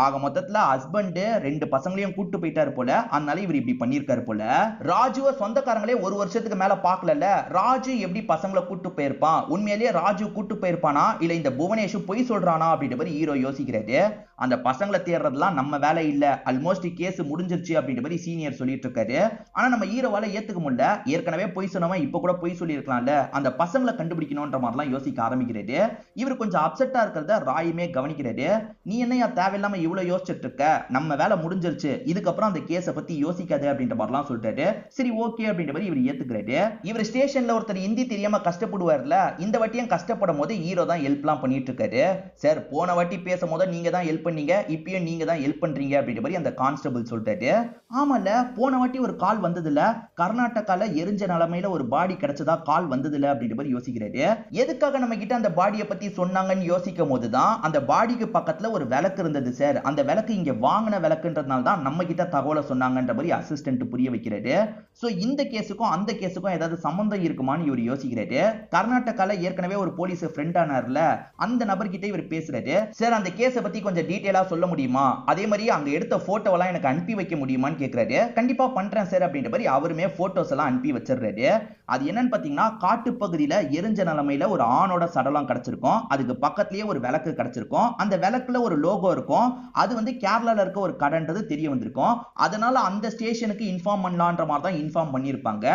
ஆக மொத்தத்துல ஹஸ்பண்ட் 2 பசங்களையும் கூட்டு போயிட்டாரு போல, அதனால இவர் இப்படி பண்ணிருக்காரு போல. ராஜுவ சொந்தக்காரங்களே ஒரு வருஷத்துக்கு மேல பாக்கல. ராஜு எப்படி பசங்களை கூட்டு போயிருப்பான்? உண்மையிலேயே ராஜு கூட்டு போயிருப்பானா இல்ல இந்த புவனேஷ் பொய் சொல்றானா அப்படின்ற மாதிரி ஹீரோ யோசிக்கிறாரு. அந்த பசங்களை தேடுறதுலாம் நம்ம வேலை இல்ல, ஆல்மோஸ்ட் கேஸ் முடிஞ்சிருச்சு அப்படின்ற மாதிரி சீனியர் சொல்லிட்டு இருக்காரு. ஆனா நம்ம ஹீரோவால ஏத்துக்க முடியல. ஏற்கனவே பொய் சொன்னவன் இப்ப கூட பொய் சொல்லி இருக்கலாம்ல, அந்த பசங்களை கண்டுபிடிக்கணும்ன்ற மாதிரிலாம் யோசிக்க ஆரம்பிக்கிறாரு. இவர் கொஞ்சம் அப்செட்டா இருக்கிறத ராயுமே கவனிக்கிறாரு. நீ என்னையா தேவையில்லாம இவ்வளவு யோசிச்சுட்டு இருக்க, நம்ம வேலை முடிஞ்சிருச்சு, இதுக்கப்புறம் அந்த கேஸை பத்தி யோசிக்காது அப்படின்ற மாதிரிலாம் சொல்லிட்டாரு. சரி ஓகே அப்படின்ற மாதிரி இவர் ஏத்துக்கிறாரு. இவர் ஸ்டேஷன்ல ஒருத்தர் ஹிந்தி தெரியாம கஷ்டப்படுவார்ல, இந்த வாட்டியும் கஷ்டப்படும் போது ஹீரோ தான் ஹெல்ப்லாம் பண்ணிட்டு இருக்காரு. சார் போன வாட்டி பேசும்போது நீங்க தான் ஹெல்ப் பண்ணீங்க, இப்பயும் நீங்க தான் ஹெல்ப் பண்றீங்க அப்படின்ற மாதிரி அந்த கான்ஸ்டபிள் சொல்லிட்டாரு. ஆமால போன வாட்டி ஒரு கால் வந்ததுல, கர்நாடகால எரிஞ்ச நிலைமையில ஒரு பாடி கிடைச்சதா கால் வந்ததுல அப்படின்ற மாதிரி யோசிக்கிறாரு. எதுக்காக நம்ம கிட்ட அந்த பாடியை பத்தி சொன்னாங்கன்னு யோசிக்கும் போதுதான் அந்த பாடிக்கு பக்கத்துல ஒரு விளக்கு இருந்தது சார், அந்த விளக்கு இங்க வாங்கின விளக்குன்றதுனால தான் நம்ம கிட்ட தகவலை சொன்னாங்கன்ற மாதிரி அசிஸ்டன்ட் புரிய வைக்கிறாரு. சோ இந்த கேஸுக்கும் அந்த கேஸுக்கும் ஏதாவது சம்பந்தம் இருக்குமான்னு இவர் யோசிக்கிறாரு. கர்நாடகால ஏற்கனவே ஒரு போலீஸ் ஃப்ரெண்ட் ஆனார்ல, அந்த நபர்கிட்ட இவர் பேசுறாரு. சார் அந்த கேஸை பத்தி கொஞ்சம் டீடைலா சொல்ல முடியுமா, அதே மாதிரி அங்க எடுத்த போட்டோவெல்லாம் எனக்கு அனுப்பி வைக்க முடியுமான்னு கேக்குறாரு. கண்டிப்பா பண்றேன் சார் அப்படின்ற மாதிரி அவருமே போட்டோஸ் எல்லாம் அனுப்பி வச்சிடுறாரு. அது என்னன்னு பாத்தீங்கன்னா காட்டுப்பகுதியில எரிஞ்ச நிலைமையில ஒரு ஆணோட சடலம் கிடைச்சிருக்கும். அதுக்கு பக்கத்துலயே ஒரு விளக்கு கிடைச்சிருக்கும். அந்த விளக்குல ஒரு லோகோ இருக்கும். அது வந்து கேரளால இருக்க ஒரு கடைன்றது தெரிய வந்திருக்கும். அதனால அந்த ஸ்டேஷனுக்கு இன்ஃபார்ம் பண்ணலான்ற மாதிரி தான் இன்ஃபார்ம் பண்ணிருப்பாங்க.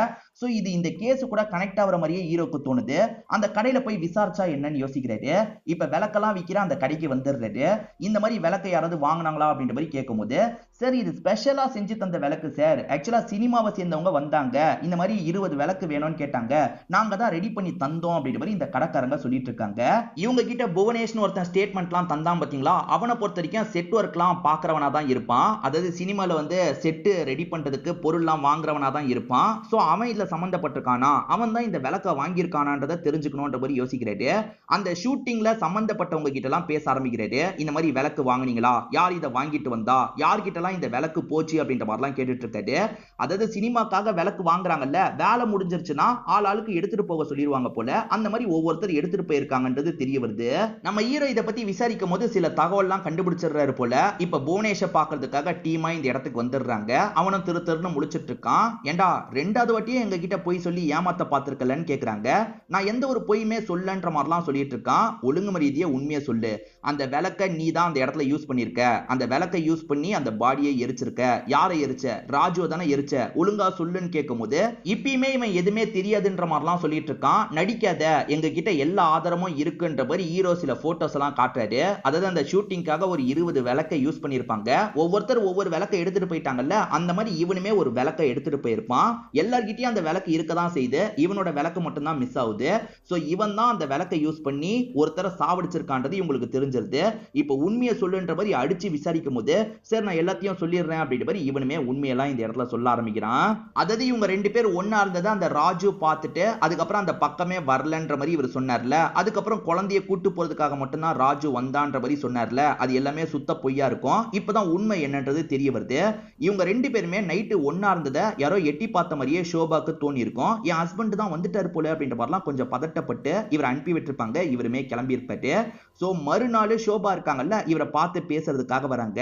சோ இது இந்த கேஸ் கூட கனெக்ட் ஆகுற மாதிரியே ஹீரோக்கு தோணுது. அந்த கடையில போய் விசாரிச்சா என்னன்னு யோசிக்கிறாரு. இப்ப விளக்கெல்லாம் விக்கிற அந்த கடைக்கு வந்துடுறாரு. இந்த மாதிரி விளக்கை யாராவது வாங்கினாங்களா அப்படின்ற மாதிரி கேட்கும்போது, சார் இது ஸ்பெஷலா செஞ்சு தந்த விளக்கு சார், ஆக்சுவலா சினிமாவை சேர்ந்தவங்க வந்தாங்க, இந்த மாதிரி 20 விளக்கு வேணும்னு கேட்டாங்க, நாங்க தான் ரெடி பண்ணி தந்தோம் அப்படின்ற மாதிரி இந்த கடைக்காரங்க சொல்லிட்டு இருக்காங்க. இவங்க கிட்ட புவனேஷ்னு ஒருத்தன் ஸ்டேட்மெண்ட்லாம் தந்தான் பாத்தீங்களா, அவனை பொறுத்த வரைக்கும் செட் ஒர்க்லாம் பாக்குறவனா தான் இருப்பான். அதாவது சினிமால வந்து செட் ரெடி பண்றதுக்கு பொருள்லாம் வாங்குறவனா தான் இருப்பான். சோ அவன் இதுல சம்பந்தப்பட்டிருக்கானா, அவன் தான் இந்த விளக்க வாங்கியிருக்கானான்றதை தெரிஞ்சுக்கணும்ன்ற மாதிரி யோசிக்கிறாரு. அந்த ஷூட்டிங்ல சம்பந்தப்பட்டவங்க கிட்ட எல்லாம் பேச ஆரம்பிக்கிறாரு. இந்த மாதிரி விளக்கு வாங்குனீங்களா, யார் இதை வாங்கிட்டு வந்தா, யார்கிட்ட எல்லாம் இந்த விளக்கு போச்சு அப்படின்ற மாதிரிலாம் கேட்டுட்டு இருக்காரு. அதாவது சினிமாக்காக விளக்கு வாங்குறாங்கல்ல, வேலை முடிஞ்சிருச்சுன்னா ஆள் ஆளுக்கு எடுத்துட்டு போக சொல்லிடுவாங்க போல, அந்த மாதிரி ஒவ்வொருத்தர் எடுத்துட்டு போயிருக்காங்கன்றது தெரிய வருது. நம்ம ஹீரோ இதை பத்தி விசாரிக்கும் போது சில தகவல்லாம் கண்டுபிடிச்சிடுறாரு போல. இப்ப புவனேஷை பாக்குறதுக்காக டீமா இந்த இடத்துக்கு வந்துடுறாங்க. அவனும் திரு திருன்னு முழிச்சிட்டு இருக்கான். ஏண்டா 2வது வாட்டியும் எங்க கிட்ட போய் சொல்லி ஏமாத்த பாத்துருக்கலன்னு கேக்குறாங்க. நான் எந்த ஒரு பொய்யுமே சொல்லன்ற மாதிரிலாம் சொல்லிட்டு இருக்கான். ஒழுங்கு மரியாதையா உண்மையை சொல்லு, அந்த விளக்க நீ தான் அந்த இடத்துல யூஸ் பண்ணிருக்க, அந்த விளக்கை யூஸ் பண்ணி அந்த பாடியை எரிச்சிருக்க, யாரை எரிச்ச, ராஜுவை தானே எரிச்ச, ஒழுங்கா சொல்லுன்னு கேட்கும் போது இப்பயுமே இவன் எதுவுமே தெரியாதுன்ற மாதிரிலாம் சொல்லிட்டு இருக்கான். நடிக்காத, எங்க கிட்ட எல்லா ஆதாரமும் இருக்குன்ற மாதிரி ஹீரோ சில போட்டோஸ் எல்லாம் காட்டுறாரு. அதாவது அந்த ஷூட்டிங்காக ஒரு 20 விளக்கை யூஸ் பண்ணிருப்பாங்க. ஒவ்வொருத்தர் ஒவ்வொரு விளக்கை எடுத்துட்டு போயிட்டாங்கல்ல, அந்த மாதிரி இவனுமே ஒரு விளக்கை எடுத்துட்டு போயிருப்பான். எல்லார்கிட்டயும் அந்த விளக்கு இருக்கதான் செய்து, இவனோட விளக்கு மட்டும் தான் மிஸ் ஆகுது. சோ இவன் தான் அந்த விளக்கை யூஸ் பண்ணி ஒருத்தரை சாவடிச்சிருக்கான்றது இவங்களுக்கு தெரிஞ்சிருது. இப்ப உண்மையை சொல்லுன்ற மாதிரி அடிச்சு விசாரிக்கும் போது, சரி நான் எல்லாத்தையும் சொல்லிடுறேன் அப்படின்ற மாதிரி இவனுமே உண்மையெல்லாம் இந்த இடத்துல சொல்ல ஆரம்பிக்கிறான். அதாவது இவங்க 2 பேர் ஒன்னா இருந்ததை அந்த ராஜு பார்த்துட்டு அதுக்கப்புறம் அந்த பக்கமே வரலன்ற மாதிரி இவர் சொன்னார்ல, அதுக்கப்புறம் குழந்தைய கூட்டு போறதுக்காக மட்டும்தான் ராஜு வந்தான்ற மாதிரி சொன்னார்ல, அது எல்லாமே சுத்த பொய்யா இருக்கும். இப்பதான் உண்மை என்னன்றது தெரிய வருது. இவங்க 2 பேருமே நைட்டு ஒன்னா இருந்ததை யாரோ எட்டி பார்த்த மாதிரியே ஷோபாக்கு தோணி இருக்கும். என் ஹஸ்பண்ட் தான் வந்துட்டாரு போல அப்படின்ற மாதிரிலாம் கொஞ்சம் பதட்டப்பட்டு இவர் அனுப்பி விட்டுருப்பாங்க. இவருமே கிளம்பி இருப்பாரு. சோ மறுநாள் ஷோபா இருக்காங்கல்ல, இவரை பார்த்து பேசுறதுக்காக வராங்க.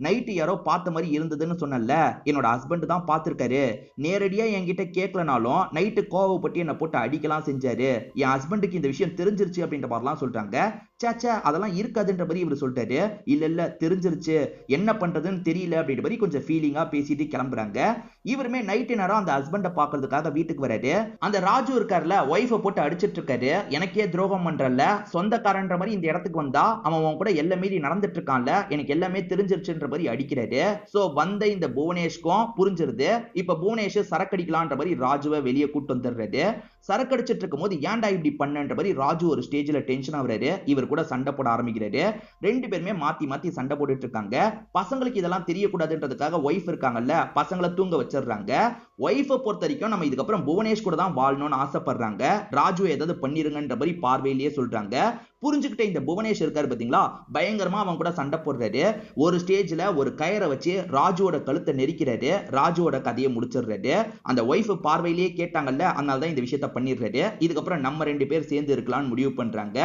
நைட்டு யாரோ பார்த்த மாதிரி இருந்ததுன்னு சொன்னல, என்னோட ஹஸ்பண்ட் தான் பார்த்திருக்காரு, நேரடியா என்கிட்ட கேட்கலனாலும் நைட்டு கோவப்பட்டு என்ன போட்டு அடிக்கலாம் செஞ்சாரு, என் ஹஸ்பண்டுக்கு இந்த விஷயம் தெரிஞ்சிருச்சு அப்படின்ற மாதிரிலாம் சொல்றாங்க. சேச்சா அதெல்லாம் இருக்காதுன்ற மாதிரி இவர் சொல்லிட்டாரு. இல்ல இல்ல தெரிஞ்சிருச்சு, என்ன பண்றதுன்னு தெரியல அப்படின்ற மாதிரி கொஞ்சம் ஃபீலிங்கா பேசிட்டு கிளம்புறாங்க. இவருமே நைட்டு நேரம் அந்த ஹஸ்பண்ட பாக்குறதுக்காக வீட்டுக்கு வராரு. அந்த ராஜு இருக்காருல, ஒய்ஃபை போட்டு அடிச்சிட்டு இருக்காரு. எனக்கே துரோகம் பண்றல, சொந்தக்காரன்ற மாதிரி இந்த இடத்துக்கு வந்தா அவன் கூட எல்லை மீறி நடந்துட்டு இருக்கான்ல, எனக்கு எல்லாமே தெரிஞ்சிருச்சுன்ற மாதிரி அடிக்கிறாரு. சோ வந்த இந்த புவனேஷ்க்கும் புரிஞ்சிருது. இப்ப புவனேஷ் சரக்கடிக்கலான்ற மாதிரி ராஜுவை வெளியே கூட்டு வந்துடுறாரு. சரக்கடிச்சிட்டு இருக்கும் போது ஏன்டா இப்படி பண்ணன்ற மாதிரி ராஜு ஒரு ஸ்டேஜ்ல டென்ஷன் ஆகுறாரு. இவர் கூட சண்டை போட ஆரம்பிக்கிறாரு. ரெண்டு பேருமே மாத்தி மாத்தி சண்டை போட்டுட்டு இருக்காங்க. பசங்களுக்கு இதெல்லாம் தெரியக்கூடாதுன்றதுக்காக ஒய்ஃப் இருக்காங்கல்ல, பசங்களை தூங்க வச்சிடுறாங்க. ஒய்ஃபை பொறுத்த வரைக்கும் நம்ம இதுக்கப்புறம் புவனேஷ் கூட தான் வாழணும்னு ஆசைப்படுறாங்க. ராஜு ஏதாவது பண்ணிருங்கன்ற மாதிரி பார்வையிலேயே சொல்றாங்க. புரிஞ்சுக்கிட்ட இந்த புவனேஷ் இருக்காரு பாத்தீங்களா, பயங்கரமா அவன் கூட சண்டை போடுறாரு. ஒரு ஸ்டேஜ்ல ஒரு கயிறை வச்சு ராஜுவோட கழுத்தை நெரிக்கிறாரு. ராஜுவோட கதையை முடிச்சிடுறாரு. அந்த ஒய்ஃப் பார்வையிலேயே கேட்டாங்கல்ல, அதனால தான் இந்த விஷயத்த பண்ணிடுறாரு. இதுக்கப்புறம் நம்ம ரெண்டு பேர் சேர்ந்து இருக்கலாம்னு முடிவு பண்றாங்க.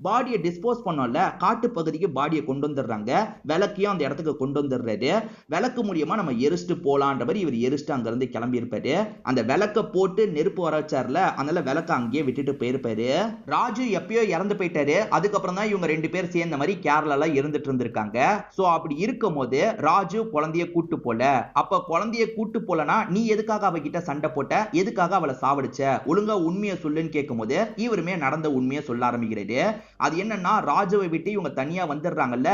பாடியை டிஸ்போஸ் பண்ணோம்ல, காட்டு பகுதிக்கு பாடியை கொண்டு வந்துடுறாங்க. விளக்கையும் அந்த இடத்துக்கு கொண்டு வந்துடுறாரு. விளக்கு மூலியமா நம்ம எரிச்சிட்டு போலான்ற மாதிரி இவர் எரிச்சிட்டு அங்க இருந்து கிளம்பி இருப்பாரு. அந்த விளக்க போட்டு நெருப்பு வர வச்சார்ல, அதனால விளக்க அங்கேயே விட்டுட்டு போயிருப்பாரு. ராஜு எப்பயோ இறந்து போயிட்டாரு. அதுக்கப்புறம் தான் இவங்க ரெண்டு பேர் சேர்ந்த மாதிரி கேரளால இருந்துட்டு இருந்திருக்காங்க. சோ அப்படி இருக்கும் போது ராஜு குழந்தைய கூட்டு போல. அப்ப குழந்தைய கூட்டு போலனா நீ எதுக்காக அவகிட்ட சண்டை போட்ட, எதுக்காக அவளை சாவடிச்ச, ஒழுங்கா உண்மையை சொல்லுன்னு கேட்கும் போது இவருமே நடந்த உண்மையை சொல்ல ஆரம்பிக்கிறாரு. அது என்னன்னா, ராஜுவை விட்டு இவங்க தனியா வந்துடுறாங்கல்ல.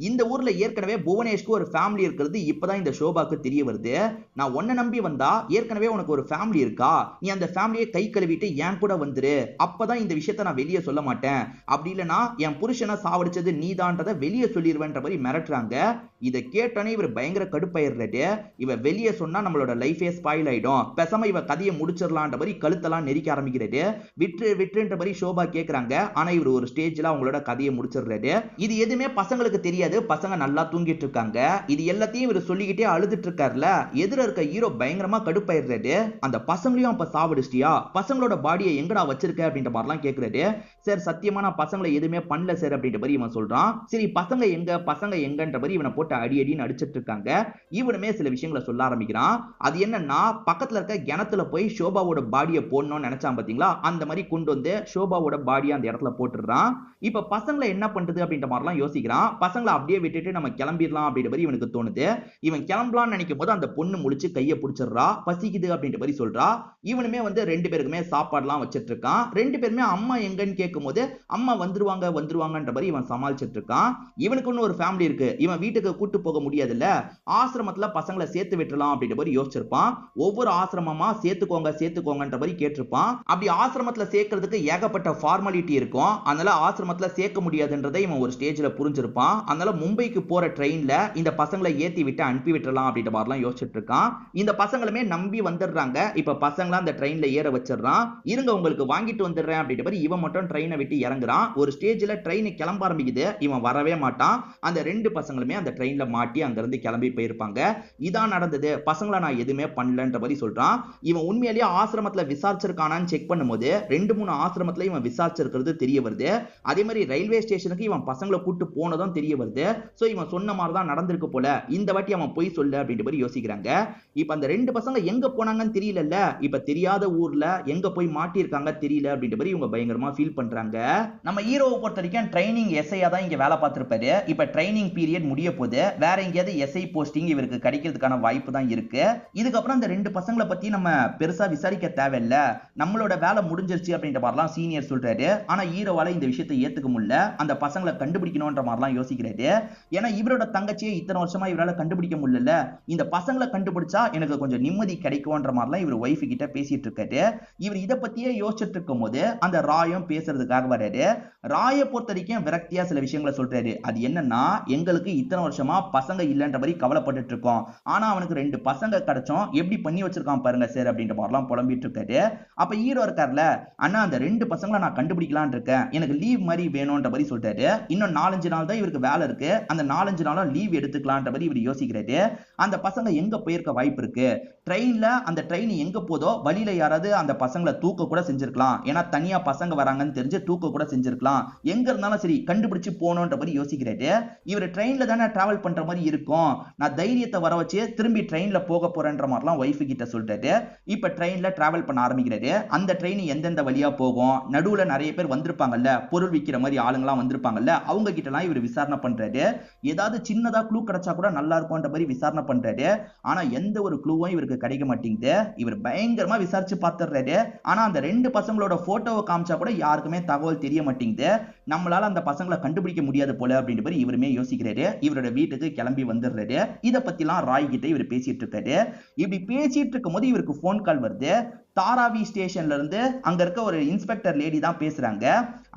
இந்த ஊர்ல ஏற்கனவே புவனேஷ்க்கு ஒரு ஃபேமிலி இருக்கிறது இப்பதான் இந்த ஷோபாக்கு தெரிய வருது. நான் உன்னை நம்பி வந்தா ஏற்கனவே உனக்கு ஒரு ஃபேமிலி இருக்கா, நீ அந்த ஃபேமிலியை கை கழுவிட்டு என் கூட வந்துரு, அப்பதான் இந்த விஷயத்தை நான் வெளியே சொல்ல மாட்டேன், அப்படி இல்லனா என் புருஷனை சாவடிச்சது நீதான்றதை வெளியே சொல்லிடுவேன்ற மாதிரி மிரட்டுறாங்க. இதை கேட்டோன்னே இவர் பயங்கர கடுப்பாயிடுறாரு. இவ வெளியே சொன்னா நம்மளோட லைஃபே ஸ்பாயில் ஆயிடும், பேசாம இவ கதையை முடிச்சிடலான்ற மாதிரி கழுத்தெல்லாம் நெரிக்க ஆரம்பிக்கிறாரு. விட்டுன்ற மாதிரி ஷோபா கேக்குறாங்க. ஆனா இவர் ஒரு ஸ்டேஜ்ல அவங்களோட கதையை முடிச்சிடுறாரு. இது எதுவுமே பசங்களுக்கு தெரியாது. பசங்க நல்லா தூங்கிட்டு இருக்காங்க. இது எல்லாத்தையும் இவர் சொல்லிக்கிட்டே அழுதுட்டு இருக்காருல, எதிர இருக்க ஹீரோ பயங்கரமா கடுப்பாயிடுறாரு. அந்த பசங்களையும் அப்ப சாவடிச்சிட்டியா, பசங்களோட பாடியை எங்கடா வச்சிருக்க அப்படின்ற மாதிரிலாம் கேக்குறாரு. சார் சத்தியமா நான் பசங்களை எதுவுமே பண்ணல சார் அப்படின்ற மாதிரி இவன் சொல்றான். சரி பசங்க எங்கன்ற மாதிரி இவனை போட்டு அடி அடின்னு அடிச்சிட்டு இருக்காங்க. இவனுமே சில விஷயங்களை சொல்ல ஆரம்பிக்கிறான். அது என்னன்னா, பக்கத்துல இருக்க கிணத்துல போய் ஷோபாவோட பாடியை போடணும்னு நினைச்சான் பாத்தீங்களா, அந்த மாதிரி கொண்டு வந்து ஷோபாவோட பாடியை அந்த இடத்துல போட்டுடுறான். இப்ப பசங்களை என்ன பண்றது அப்படின்ற மாதிரிலாம் யோசிக்கிறான். பசங்களை அப்படியே விட்டுட்டு நம்ம கிளம்பிடலாம் அப்படின்ற மாதிரி இவனுக்கு தோணுது. இவன் கிளம்பலாம்னு நினைக்கும் போது அந்த பொண்ணு முழிச்சு கையை பிடிச்சிடுறா. பசிக்குது அப்படின்ற மாதிரி சொல்றா. இவனுமே வந்து ரெண்டு பேருக்குமே சாப்பாடுலாம் வச்சிட்டு இருக்கான். ரெண்டு பேருமே அம்மா எங்கன்னு கேட்கும் போது அம்மா வந்துருவாங்கன்ற மாதிரி இவன் சமாளிச்சிட்டு இருக்கான். இவனுக்கு ஒரு ஃபேமிலி இருக்கு, இவன் வீட்டுக்கு கூட்டு போக முடியாதுல்ல, ஆசிரமத்துல பசங்களை சேர்த்து விட்டுறலாம் அப்படின்ற மாதிரி யோசிச்சிருப்பான். ஒவ்வொரு ஆசிரமமா சேர்த்துக்கோங்கன்ற மாதிரி கேட்டிருப்பான். அப்படி ஆசிரமத்துல சேர்க்கிறதுக்கு ஏகப்பட்ட ஃபார்மாலிட்டி இருக்கும். அதனால ஆசிரமத்துல சேர்க்க முடியாதுன்றதை இவன் ஒரு ஸ்டேஜ்ல புரிஞ்சிருப்பான். அதனால மும்பைக்கு போற ட்ரெயின்ல இந்த பசங்களை ஏத்தி விட்டு அனுப்பி விட்டுறலாம் அப்படின்ற மாதிரிலாம் யோசிச்சுட்டு இருக்கான். இந்த பசங்களுமே நம்பி வந்துடுறாங்க. இப்ப பசங்களை அந்த ட்ரெயின்ல ஏற வச்சிடறான். இருங்க உங்களுக்கு வாங்கிட்டு வந்துடுறேன் அப்படின்ற மாதிரி இவன் மட்டும் ட்ரெயினை விட்டு இறங்குறான். ஒரு ஸ்டேஜ்ல ட்ரெயின் கிளம்ப ஆரம்பிக்குது. இவன் வரவே மாட்டான். அந்த ரெண்டு பசங்களுமே அந்த ட்ரெயின்ல மாட்டி அங்க இருந்து கிளம்பி போயிருப்பாங்க. இதான் நடந்தது, பசங்களை நான் எதுவுமே பண்ணலன்ற மாதிரி சொல்றான். இவன் உண்மையிலேயே ஆசிரமத்துல விசாரிச்சிருக்கானான்னு செக் பண்ணும்போது 2-3 ஆசிரமத்துல இவன் விசாரிச்சிருக்கிறது தெரிய வருது. அதே மாதிரி ரயில்வே ஸ்டேஷனுக்கு இவன் பசங்களை கூட்டு போனதும் தெரிய வருது. சோ இவன் சொன்ன மாதிரி தான் நடந்திருக்கு போல, இந்த வாட்டி அவன் போய் சொல்லு அப்படின்ற மாதிரி யோசிக்கிறாங்க. இப்ப அந்த ரெண்டு பசங்க எங்க போனாங்கன்னு தெரியல, இப்ப தெரியாத ஊர்ல எங்க போய் மாட்டிருக்காங்க தெரியல அப்படின்ற மாதிரி இவங்க பயங்கரமா ஃபீல் பண்றாங்க. நம்ம ஹீரோவை பொறுத்த வரைக்கும் ட்ரைனிங் எஸ்ஐயா தான் இங்க வேலை பார்த்திருப்பாரு. இப்ப ட்ரைனிங் பீரியட் முடிய போது வேற எங்கேயாவது எஸ்ஐ போஸ்டிங் இவருக்கு கிடைக்கிறதுக்கான வாய்ப்பு தான் இருக்கு. இதுக்கப்புறம் அந்த ரெண்டு பசங்களை பத்தி நம்ம பெருசா விசாரிக்க தேவையில்ல, நம்மளோட வேலை முடிஞ்சிருச்சு அப்படின்ற மாதிரிலாம் சீனியர் சொல்றாரு. ஆனா ஹீரோவால இந்த விஷயத்தை ஏத்துக்க முடியல. அந்த பசங்களை கண்டுபிடிக்கணும்ன்ற மாதிரிலாம் யோசிக்கிறாரு. ஏன்னா இவரோட தங்கச்சியை இத்தனை வருஷமா இவரால கண்டுபிடிக்க முடியல, இந்த பசங்களை கண்டுபிடிச்சா எனக்கு கொஞ்சம் நிம்மதி கிடைக்கும்ன்ற மாதிரிலாம் இவர் ஒய்ஃப் கிட்ட பேசிட்டு இருக்காரு. இவர் இதை பத்தியே யோசிச்சுட்டு இருக்கும் போது அந்த ராயம் பேசுறதுக்காக வராரு. ராயை பொறுத்த வரைக்கும் விரக்தியா சில விஷயங்களை சொல்றாரு. அது என்னன்னா, எங்களுக்கு இத்தனை வருஷமா பசங்க இல்லைன்ற மாதிரி கவலைப்பட்டு இருக்கோம், ஆனா அவனுக்கு 2 பசங்க கிடைச்சோம், எப்படி பண்ணி வச்சிருக்கான் பாருங்க சார் அப்படின்ற மாதிரிலாம் புலம்பிட்டு இருக்காரு. அப்ப ஹீரோ இருக்கார்ல, அண்ணா அந்த 2 பசங்களை நான் கண்டுபிடிக்கலான் இருக்கேன், எனக்கு லீவ் மாதிரி வேணும்ன்ற மாதிரி சொல்றாரு. இன்னும் 4-5 நாள் தான் இவருக்கு வேலை இருக்கு, அந்த 4-5 நாளும் லீவ் எடுத்துக்கலான்ற மாதிரி இவர் யோசிக்கிறாரு. அந்த பசங்க எங்க போயிருக்க வாய்ப்பு இருக்கு, ட்ரெயின்ல அந்த ட்ரெயின் எங்க போதோ வழியில யாராவது அந்த பசங்களை தூக்க கூட செஞ்சிருக்கலாம், ஏன்னா தனியா பசங்க வராங்கன்னு தெரிஞ்சு தூக்க கூட செஞ்சிருக்கலாம், எங்க இருந்தாலும் சரி கண்டுபிடிச்சு போகணும்ன்ற மாதிரி யோசிக்கிறாரு. இவர் ட்ரெயின்ல தானே டிராவல் டிராவல் பண்ற மாதிரி இருக்கும், நான் தைரியத்தை வர வச்சு திரும்பி ட்ரெயின்ல போக போறேன்ற மாதிரிலாம் ஒய்ஃப் கிட்ட சொல்லிட்டாரு. இப்ப ட்ரெயின்ல டிராவல் பண்ண ஆரம்பிக்கிறாரு. அந்த ட்ரெயின் எந்தெந்த வழியா போகும், நடுவுல நிறைய பேர் வந்திருப்பாங்கல்ல, பொருள் விக்கிற மாதிரி ஆளுங்கலாம் வந்திருப்பாங்கல்ல, அவங்க கிட்ட எல்லாம் இவர் விசாரணை பண்றாரு. ஏதாவது சின்னதா க்ளூ கிடைச்சா கூட நல்லா இருக்கும்ன்ற மாதிரி விசாரணை பண்றாரு. ஆனா எந்த ஒரு க்ளூவும் இவருக்கு கிடைக்க மாட்டேங்குது. இவர் பயங்கரமா விசாரிச்சு பார்த்துறாரு. ஆனா அந்த ரெண்டு பசங்களோட போட்டோவை காமிச்சா கூட யாருக்குமே தகவல் தெரிய மாட்டேங்குது. நம்மளால அந்த பசங்களை கண்டுபிடிக்க முடியாது போல அப்படின்ற மாதிரி இவருமே யோசிக்கிறாரு. இவரோட வீட்டுக்கு கிளம்பி வந்துடுறாரு. இத பத்திலாம் ராய் கிட்ட இவர் பேசிட்டு இருக்காரு. இப்படி பேசிட்டு இருக்கும் போது இவருக்கு போன் கால் வருது. தாராவி ஸ்டேஷன்ல இருந்து அங்க இருக்க ஒரு இன்ஸ்பெக்டர் லேடி தான் பேசுறாங்க.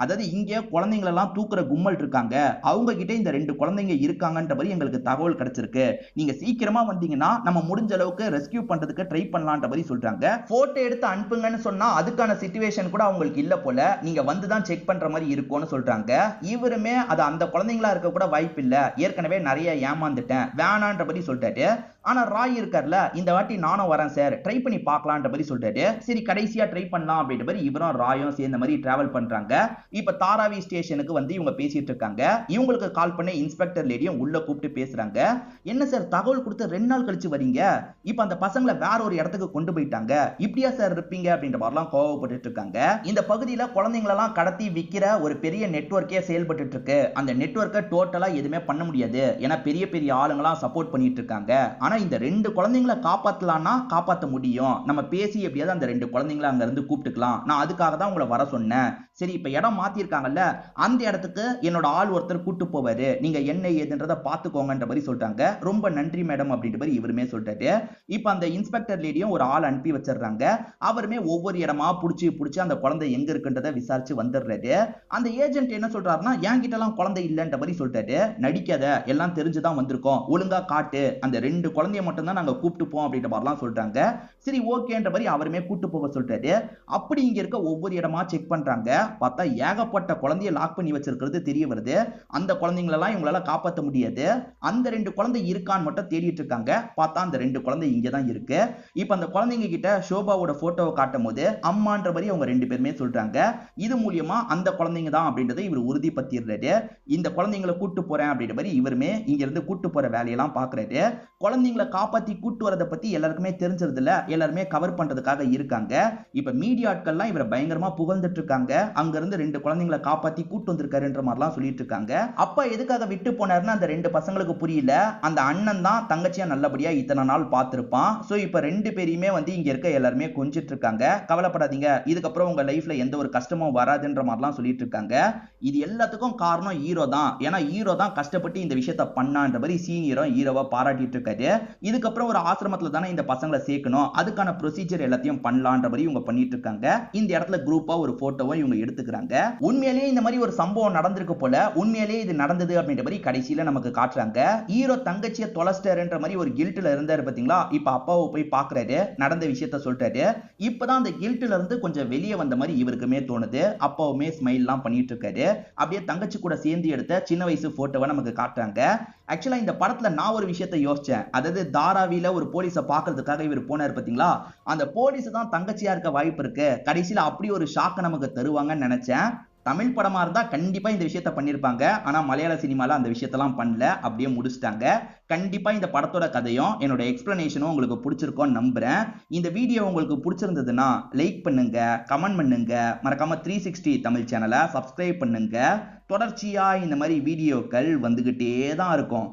அதாவது இங்க குழந்தைகள் எல்லாம் தூக்குற கும்பல் இருக்காங்க, அவங்க கிட்ட இந்த 2 குழந்தைங்க இருக்காங்கன்ற மாதிரி எங்களுக்கு தகவல் கிடைச்சிருக்கு, நீங்க சீக்கிரமா வந்தீங்கன்னா நம்ம முடிஞ்ச அளவுக்கு ரெஸ்கியூ பண்றதுக்கு ட்ரை பண்ணலாம்ன்ற மாதிரி சொல்றாங்க. போட்டோ எடுத்து அனுப்புங்கன்னு சொன்னா அதுக்கான சிச்சுவேஷன் கூட அவங்களுக்கு இல்ல போல, நீங்க வந்து தான் செக் பண்ற மாதிரி இருக்கும்னு சொல்றாங்க. இவருமே அது அந்த குழந்தைங்களா இருக்க கூட வாய்ப்பு இல்ல, ஏற்கனவே நிறைய ஏமாந்துட்டேன், வேணான்ற மாதிரி சொல்லிட்டாரு. ஆனா ராய் இருக்கார்ல, இந்த வாட்டி நானும் வரேன் சார், ட்ரை பண்ணி பார்க்கலாம்ன்ற மாதிரி சொல்றாரு. சரி கடைசியா ட்ரை பண்ணலாம் அப்படின்ற மாதிரி இவரும் ராயும் சேர்ந்த மாதிரி டிராவல் பண்றாங்க. இப்ப தாராவி ஸ்டேஷனுக்கு வந்து இவங்க பேசிட்டு இருக்காங்க. இவங்களுக்கு கால் பண்ண இன்ஸ்பெக்டர் லேடியும் உள்ள கூப்பிட்டு பேசுறாங்க. என்ன சார் தகவல் கொடுத்து 2 நாள் கழிச்சு வரீங்க, இப்ப அந்த பசங்களை வேற ஒரு இடத்துக்கு கொண்டு போயிட்டாங்க, இப்படியா சார் இருப்பீங்க அப்படின்ற மாதிரிலாம் கோவப்பட்டு இருக்காங்க. இந்த பகுதியில குழந்தைங்களெல்லாம் கடத்தி விக்கிற ஒரு பெரிய நெட்வொர்க்கே செயல்பட்டு இருக்கு. அந்த நெட்வொர்க்கை டோட்டலா எதுவுமே பண்ண முடியாது, ஏன்னா பெரிய பெரிய ஆளுங்களாம் சப்போர்ட் பண்ணிட்டு இருக்காங்க. ஆனா இந்த 2 குழந்தைங்களை காப்பாத்தலாம்னா காப்பாத்த முடியும், நம்ம பேசி எப்படியாவது அந்த 2 குழந்தைங்களை அங்க இருந்து கூப்பிட்டுக்கலாம், நான் அதுக்காக தான் உங்களை வர சொன்னேன். சரி இப்ப இடம் மாத்திருக்காங்கல்ல, அந்த இடத்துக்கு என்னோட ஆள் ஒருத்தர் கூட்டு போவாரு, நீங்க என்ன ஏதுன்றத பாத்துக்கோங்கன்ற மாதிரி சொல்றாங்க. ரொம்ப நன்றி மேடம் அப்படின்ற மாதிரி இவருமே சொல்றாரு. இப்ப அந்த இன்ஸ்பெக்டர் லேடியும் ஒரு ஆள் அனுப்பி வச்சிடுறாங்க. அவருமே ஒவ்வொரு இடமா புடிச்சு அந்த குழந்தை எங்க இருக்குன்றத விசாரிச்சு வந்துடுறாரு. அந்த ஏஜென்ட் என்ன சொல்றாருன்னா, என்கிட்ட எல்லாம் குழந்தை இல்லன்ற மாதிரி சொல்றாரு. நடிக்காத, எல்லாம் தெரிஞ்சுதான் வந்திருக்கோம், ஒழுங்கா காட்டு, அந்த 2 குழந்தைய மட்டும் தான் நாங்க கூப்பிட்டு போவோம் அப்படின்ற மாதிரிலாம் சொல்றாங்க. சரி ஓகேன்ற மாதிரி அவருமே கூட்டு போக சொல்றாரு. அப்படி இங்க இருக்க ஒவ்வொரு இடமா செக் பண்றாங்க. பார்த்தா ஏகப்பட்ட குழந்தைய லாக் பண்ணி வச்சிருக்கிறது தெரிய வருது. அந்த குழந்தைங்களெல்லாம் இவங்களால காப்பாற்ற முடியாது. அந்த 2 குழந்தை இருக்கான்னு மட்டும் தேடிட்டு இருக்காங்க. பார்த்தா அந்த 2 குழந்தை இங்க தான் இருக்கு. இப்ப அந்த குழந்தைங்க கிட்ட ஷோபாவோட போட்டோவை காட்டும் போது அம்மான்ற மாதிரி அவங்க 2 பேருமே சொல்றாங்க. இது மூலியமா அந்த குழந்தைங்க தான் அப்படின்றத இவர் உறுதிப்படுத்திடுறாரு. இந்த குழந்தைங்களை கூட்டு போறேன் அப்படின்ற மாதிரி இவருமே இங்க இருந்து கூட்டு போற வேலையெல்லாம் பாக்குறாரு. குழந்தைங்களை காப்பாத்தி கூட்டு வரதை பத்தி எல்லாருக்குமே தெரிஞ்சது இல்ல, எல்லாருமே கவர் பண்றதுக்காக இருக்காங்க. இப்ப மீடியா ஆட்கள்லாம் இவரை பயங்கரமா புகழ்ந்துட்டு இருக்காங்க. அங்க இருந்து 2 குழந்தைங்களை காப்பாத்தி கூட்டு வந்திருக்காருன்ற மாதிரிலாம் சொல்லிட்டு இருக்காங்க. அப்பா எதுக்காக விட்டு போனாருன்னு அந்த 2 பசங்களுக்கு புரியல. அந்த அண்ணன் தான் தங்கச்சியா நல்லபடியா இத்தனை நாள் பார்த்திருப்பான். சோ இப்ப 2 பேரையுமே வந்து இங்க இருக்க எல்லாருமே கொஞ்சிட்டு இருக்காங்க. கவலைப்படாதீங்க, இதுக்கப்புறம் உங்க லைஃப்ல எந்த ஒரு கஷ்டமும் வராதுன்ற மாதிரிலாம் சொல்லிட்டு இருக்காங்க. இது எல்லாத்துக்கும் காரணம் ஹீரோ தான், ஏன்னா ஹீரோ தான் கஷ்டப்பட்டு இந்த விஷயத்தை பண்ணான்ற மாதிரி சீனியரும் ஹீரோவை பாராட்டிட்டு இருக்காரு. இதுக்கப்புறம் ஒரு ஆசிரமத்துல தானே இந்த பசங்களை சேர்க்கணும், அதுக்கான ப்ரொசீஜர் எல்லாத்தையும் பண்ணலான்ற மாதிரி இவங்க பண்ணிட்டு இருக்காங்க. இந்த இடத்துல குரூப்பா ஒரு போட்டோவை இவங்க எடுத்துக்கிறாங்க. உண்மையிலேயே இந்த மாதிரி ஒரு சம்பவம் நடந்திருக்கு போல, உண்மையிலேயே இது நடந்தது அப்படின்ற மாதிரி கடைசியில நமக்கு காட்டுறாங்க. ஹீரோ தங்கச்சியை தொலைச்சிட்டாருன்ற மாதிரி ஒரு கில்ட்ல இருந்தாரு பாத்தீங்களா, இப்ப அப்பாவை போய் பாக்குறாரு, நடந்த விஷயத்த சொல்றாரு. இப்பதான் அந்த கில்ட்ல இருந்து கொஞ்சம் வெளியே வந்த மாதிரி இவருக்குமே தோணுது. அப்பாவுமே ஸ்மைல் எல்லாம் பண்ணிட்டு இருக்காரு. அப்படியே தங்கச்சி கூட சேர்ந்து எடுத்த சின்ன வயசு போட்டோவை நமக்கு காட்டுறாங்க. ஆக்சுவலா இந்த படத்துல நான் ஒரு விஷயத்தை யோசிச்சேன். அதாவது தாராவில ஒரு போலீஸை பாக்குறதுக்காக இவர் போனார் பாத்தீங்களா, அந்த போலீஸ் தான் தங்கச்சியா இருக்க வாய்ப்பு இருக்கு. கடைசியில அப்படி ஒரு ஷாக்க நமக்கு தருவாங்கன்னு நினைச்சேன். தமிழ் படமா இருந்தா கண்டிப்பா இந்த விஷயத்த பண்ணிருப்பாங்க. ஆனா மலையாள சினிமால அந்த விஷயத்தெல்லாம் பண்ணல, அப்படியே முடிச்சிட்டாங்க. கண்டிப்பா இந்த படத்தோட கதையும் என்னோட எக்ஸ்பிளனேஷனும் உங்களுக்கு பிடிச்சிருக்கும்னு நம்புறேன். இந்த வீடியோ உங்களுக்கு பிடிச்சிருந்ததுன்னா லைக் பண்ணுங்க, கமெண்ட் பண்ணுங்க, மறக்காம 360 தமிழ் சேனலை சப்ஸ்கிரைப் பண்ணுங்க. தொடர்ச்சியா இந்த மாதிரி வீடியோக்கள் வந்துகிட்டே தான் இருக்கும்.